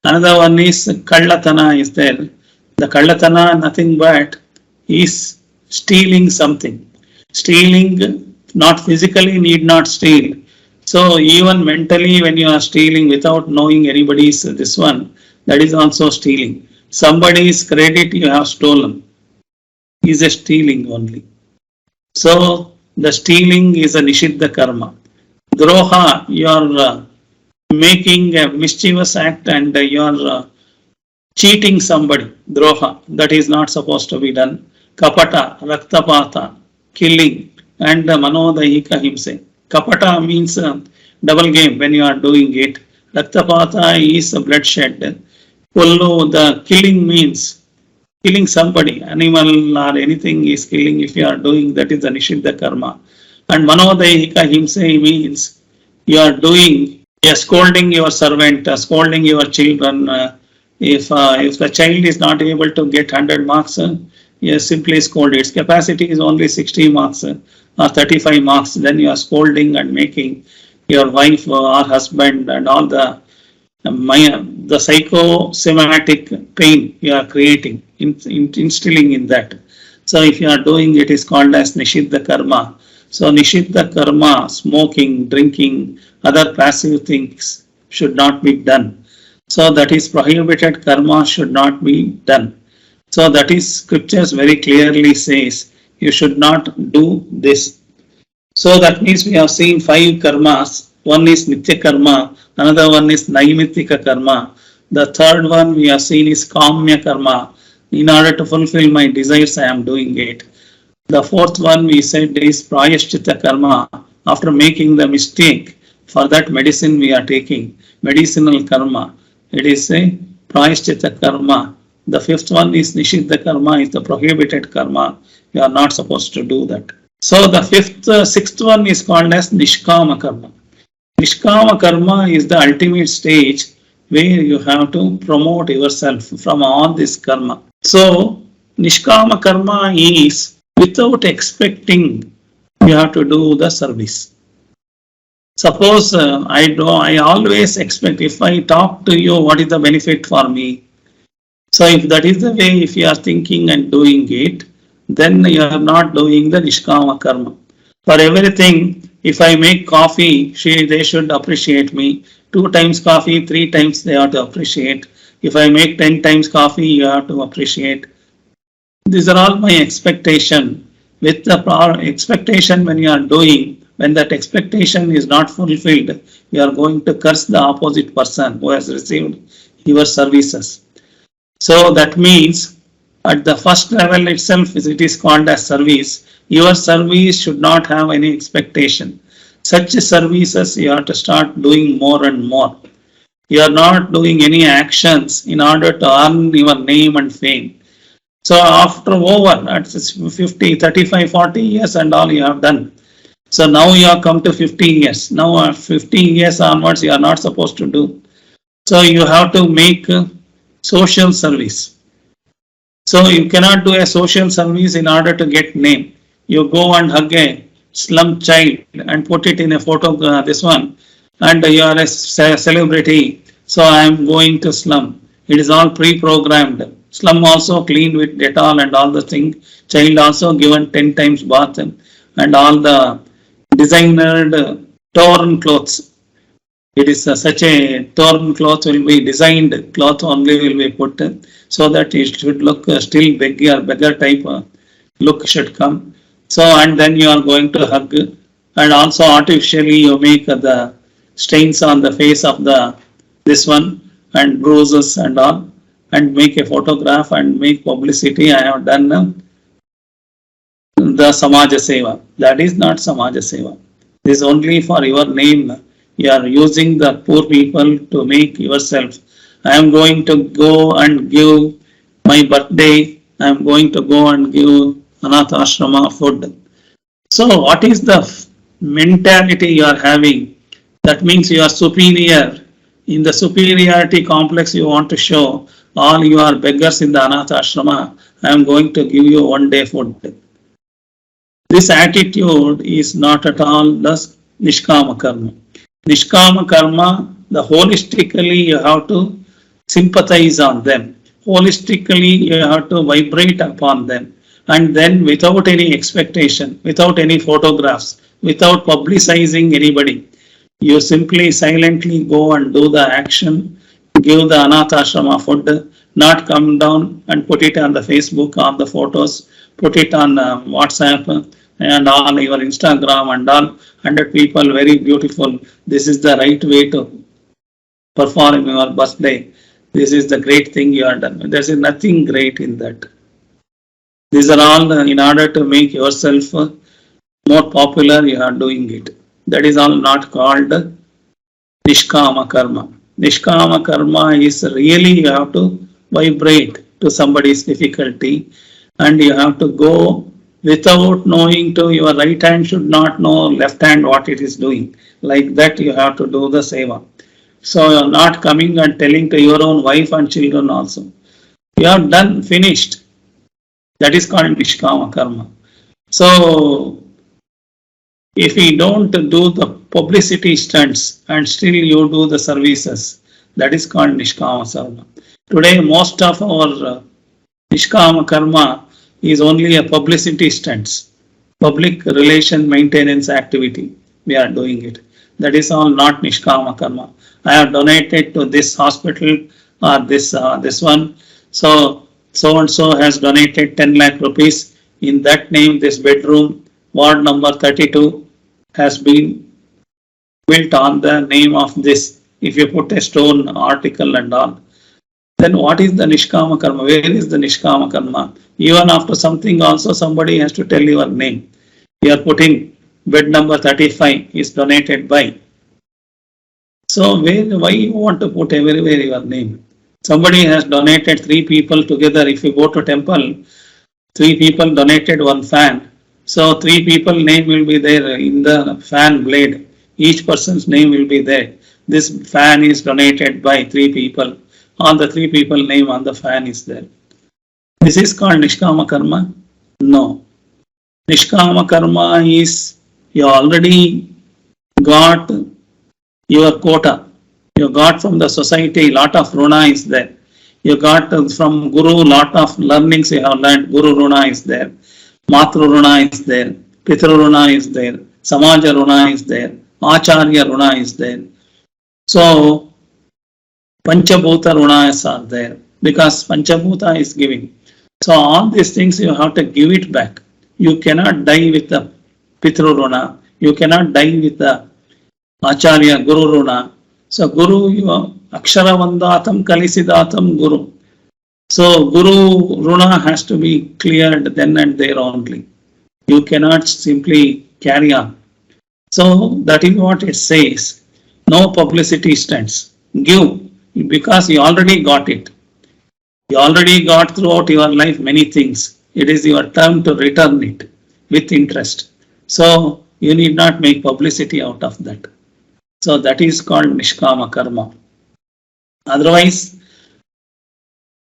Another one is kallatana is there. The kallatana nothing but is stealing something. Stealing, not physically need not steal. So even mentally when you are stealing without knowing anybody's this one, that is also stealing. Somebody's credit you have stolen is a stealing only. So the stealing is a nishiddha karma. Droha, you are making a mischievous act and you are cheating somebody. Droha, that is not supposed to be done. Kapata, raktapata, killing, and manodayika himse. Kapata means double game when you are doing it. Raktapata is bloodshed. Pullu, the killing means killing somebody, animal or anything is killing if you are doing, that is the nishiddha karma. And manodayika himse means you are doing, you are scolding your servant, scolding your children. If the child is not able to get 100 marks, you simply scold. Its capacity is only 60 marks or 35 marks. Then you are scolding and making your wife or husband and all the psychosomatic pain you are creating, instilling in that. So if you are doing it is called as nishiddha karma. So nishiddha karma, smoking, drinking, other passive things should not be done. So that is prohibited karma should not be done. So that is scriptures very clearly says you should not do this. So that means we have seen 5 karmas. One is nitya karma, another one is naimittika karma. The third one we have seen is kamya karma. In order to fulfill my desires, I am doing it. The fourth one we said is prayashchitta karma. After making the mistake, for that medicine we are taking, medicinal karma. It is a prayashchitta karma. The fifth one is nishiddha karma, is the prohibited karma. You are not supposed to do that. So the sixth one is called as nishkama karma. Nishkama karma is the ultimate stage where you have to promote yourself from all this karma. So nishkama karma is without expecting you have to do the service. Suppose I always expect if I talk to you, what is the benefit for me? So if that is the way, if you are thinking and doing it, then you are not doing the nishkama karma. For everything, if I make coffee, they should appreciate me. 2 times coffee, 3 times they have to appreciate. If I make 10 times coffee, you have to appreciate. These are all my expectation. With the expectation when you are doing, when that expectation is not fulfilled, you are going to curse the opposite person who has received your services. So that means at the first level itself, it is called as service. Your service should not have any expectation. Such services you have to start doing more and more. You are not doing any actions in order to earn your name and fame. So after over at 50, 35, 40 years and all you have done. So now you have come to 50 years. Now 15 years onwards you are not supposed to do. So you have to make social service. So you cannot do a social service in order to get name. You go and hug a slum child and put it in a photo, this one, and you are a celebrity. So I am going to slum. It is all pre-programmed. Slum also cleaned with Dettol and all the thing. Child also given 10 times bath and all the designered torn clothes. It is such a torn cloth will be designed, cloth only will be put so that it should look still beggar type look should come. So and then you are going to hug and also artificially you make the stains on the face of the this one and bruises and all and make a photograph and make publicity. I have done the Samaja Seva. That is not Samaja Seva. This is only for your name. You are using the poor people to make yourself. I am going to go and give my birthday. I am going to go and give Anatha ashrama food. So what is the mentality you are having? That means you are superior. In the superiority complex you want to show, all you are beggars in the Anatha ashrama, I am going to give you one day food. This attitude is not at all the Nishkama Karma. Nishkama Karma, the holistically you have to sympathize on them. Holistically you have to vibrate upon them. And then without any expectation, without any photographs, without publicizing anybody, you simply silently go and do the action, give the Anatha food, not come down and put it on the Facebook, on the photos, put it on WhatsApp and all your Instagram and all 100 people, very beautiful. This is the right way to perform your birthday. This is the great thing you have done. There is nothing great in that. These are all in order to make yourself more popular, you are doing it. That is all not called Nishkama Karma. Nishkama Karma is really you have to vibrate to somebody's difficulty and you have to go without knowing to your right hand should not know left hand what it is doing. Like that you have to do the seva. So you are not coming and telling to your own wife and children also. You have done, finished. That is called Nishkama Karma. So if we don't do the publicity stunts and still you do the services, that is called Nishkama Karma. Today most of our Nishkama Karma is only a publicity stunts, public relation maintenance activity. We are doing it. That is all not Nishkama Karma. I have donated to this hospital or this one. So and so has donated 10 lakh rupees. In that name, this bedroom, ward number 32, has been built on the name of this. If you put a stone article and all, then what is the Nishkama Karma? Where is the Nishkama Karma? Even after something also somebody has to tell your name. You are putting bed number 35 is donated by. So why you want to put everywhere your name? Somebody has donated 3 people together. If you go to temple, 3 people donated 1 fan. So 3 people name will be there in the fan blade. Each person's name will be there. This fan is donated by 3 people. All the 3 people name on the fan is there. This is called Nishkama Karma? No. Nishkama Karma is you already got your quota. You got from the society, lot of runa is there. You got from Guru, lot of learnings you have learned. Guru runa is there. Matru runa is there. Pitru runa is there. Samaja runa is there. Acharya runa is there. So, Panchabhuta runas are there because Panchabhuta is giving. So, all these things you have to give it back. You cannot die with the Pitru runa. You cannot die with the Acharya Guru runa. So, Guru, you are Akshara Vandatam Kalisidatam Guru. So, Guru runa has to be cleared then and there only. You cannot simply carry on. So, that is what it says. No publicity stunts. Give because you already got it. You already got throughout your life many things. It is your turn to return it with interest. So, you need not make publicity out of that. So, that is called Nishkama Karma. Otherwise,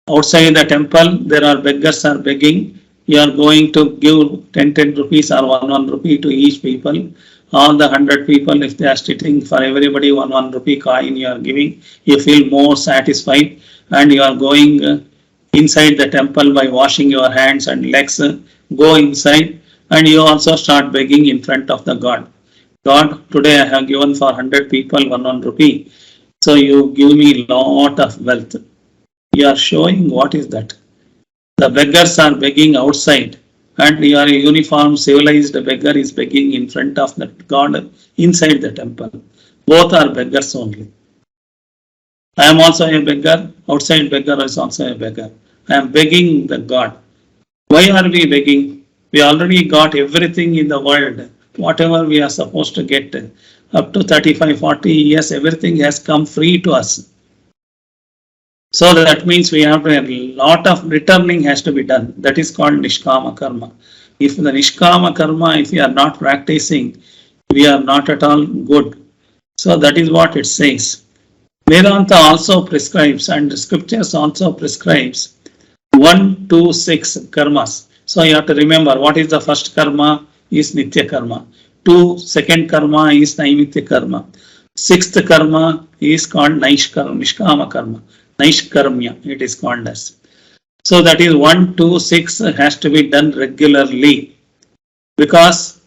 outside the temple, there are beggars are begging. You are going to give 10 rupees or 1 rupee to each people. All the 100 people, if they are sitting for everybody 1 rupee coin you are giving, you feel more satisfied and you are going inside the temple by washing your hands and legs. Go inside and you also start begging in front of the God. God, today I have given for 100 people 1 rupee. So you give me lot of wealth. You are showing what is that. The beggars are begging outside and your uniform civilized beggar is begging in front of the God inside the temple. Both are beggars only. I am also a beggar, outside beggar is also a beggar. I am begging the God. Why are we begging? We already got everything in the world. Whatever we are supposed to get up to 35, 40 years, everything has come free to us. So that means we have to, a lot of returning has to be done. That is called Nishkama Karma. If the Nishkama karma, if we are not practicing, we are not at all good. So that is what it says. Vedanta also prescribes, and the scriptures also prescribes 1, 2, 6 karmas. So you have to remember what is the first karma is Nitya karma. Second karma is Naimitya karma. Sixth karma is called Nishkama karma. Naishkarmya it is called as. So that is 1, 2, 6 has to be done regularly because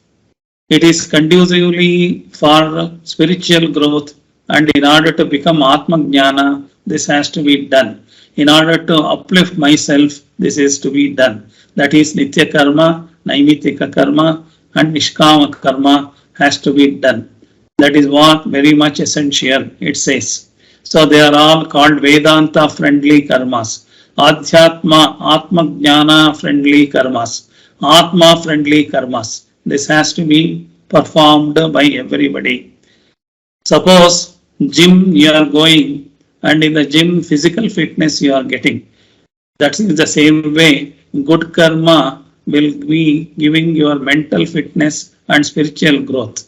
it is conducively for spiritual growth, and in order to become Atma Jnana, this has to be done. In order to uplift myself, this is to be done. That is Nitya karma, Naimittika karma and Nishkama karma has to be done. That is what very much essential it says. So they are all called Vedanta friendly karmas. Adhyatma, Atma Jnana friendly karmas. Atma friendly karmas. This has to be performed by everybody. Suppose gym you are going, and in the gym physical fitness you are getting. That is the same way good karma will be giving your mental fitness and spiritual growth.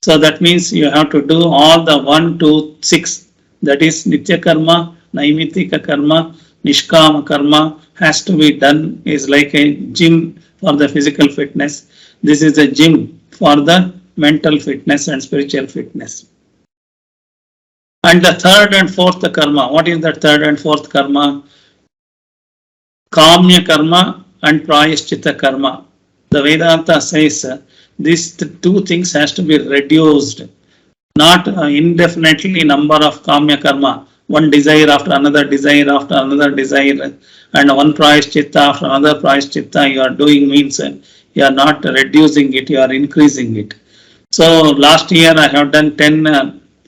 So that means you have to do all the 1, 2, 6. That is Nitya karma, Naimittika karma, Nishkama karma has to be done. Is like a gym for the physical fitness. This is a gym for the mental fitness and spiritual fitness. And the third and fourth karma. What is the third and fourth karma? Kamya karma and Prayaschitta karma. The Vedanta says these two things has to be reduced. Not indefinitely number of Kamya karma. One desire after another desire after another desire, and one Prayaschitta after another Prayaschitta you are doing means you are not reducing it, you are increasing it. So last year I have done 10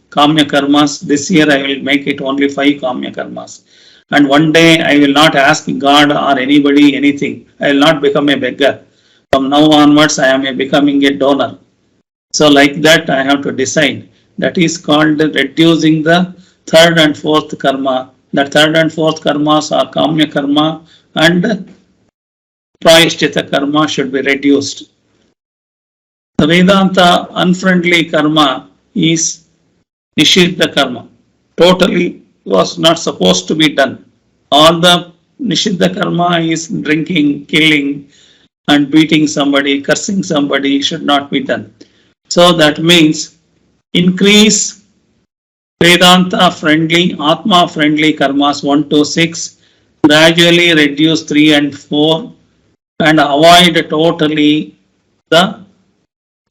Kamya karmas. This year I will make it only 5 Kamya karmas. And one day I will not ask God or anybody anything. I will not become a beggar. From now onwards I am becoming a donor. So like that I have to decide. That is called reducing the third and fourth karma. The third and fourth karmas are Kamya karma and Prayaschitta karma should be reduced. The Vedanta unfriendly karma is Nishiddha karma. Totally was not supposed to be done. All the Nishiddha karma is drinking, killing and beating somebody, cursing somebody should not be done. So that means increase Vedanta friendly, Atma friendly karmas 1 to 6, gradually reduce 3 and 4, and avoid totally the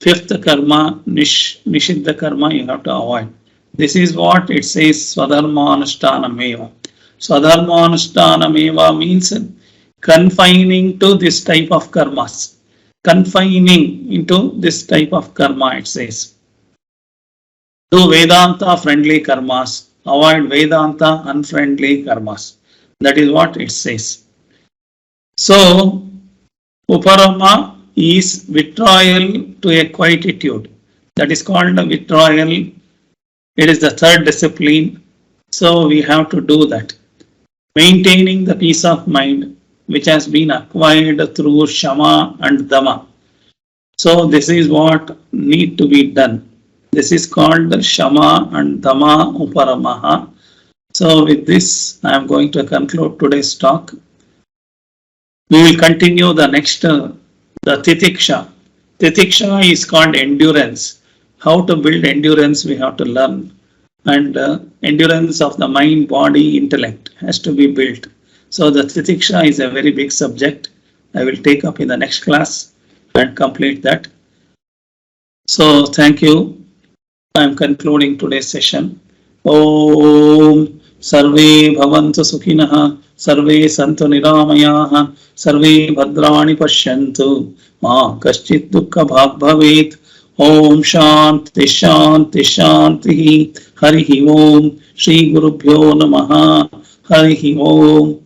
fifth karma, Nishiddha karma you have to avoid. This is what it says Swadharma-anushthanameva. Swadharma-anushthanameva means confining to this type of karmas. Confining into this type of karma it says. Do Vedanta friendly karmas. Avoid Vedanta unfriendly karmas. That is what it says. So, Uparama is withdrawal to a quietude. That is called a withdrawal. It is the third discipline. So we have to do that. Maintaining the peace of mind which has been acquired through Shama and Dama. So this is what need to be done. This is called Shama and Dama Uparama. So with this I am going to conclude today's talk. We will continue the next, the Titiksha. Titiksha is called endurance. How to build endurance we have to learn. And endurance of the mind, body, intellect has to be built. So the Titiksha is a very big subject. I will take up in the next class and complete that. So thank you. I am concluding today's session. Om Sarve Bhavantu Sukhinah, Sarve Santu Niramayaha, Sarve Bhadrani Pashyantu, Ma Kaschit Dukkha Bhag Bhavet. Om Shanti Shanti Shanti. Harihi Om. Shri Gurubhyo Namaha. Harihi Om.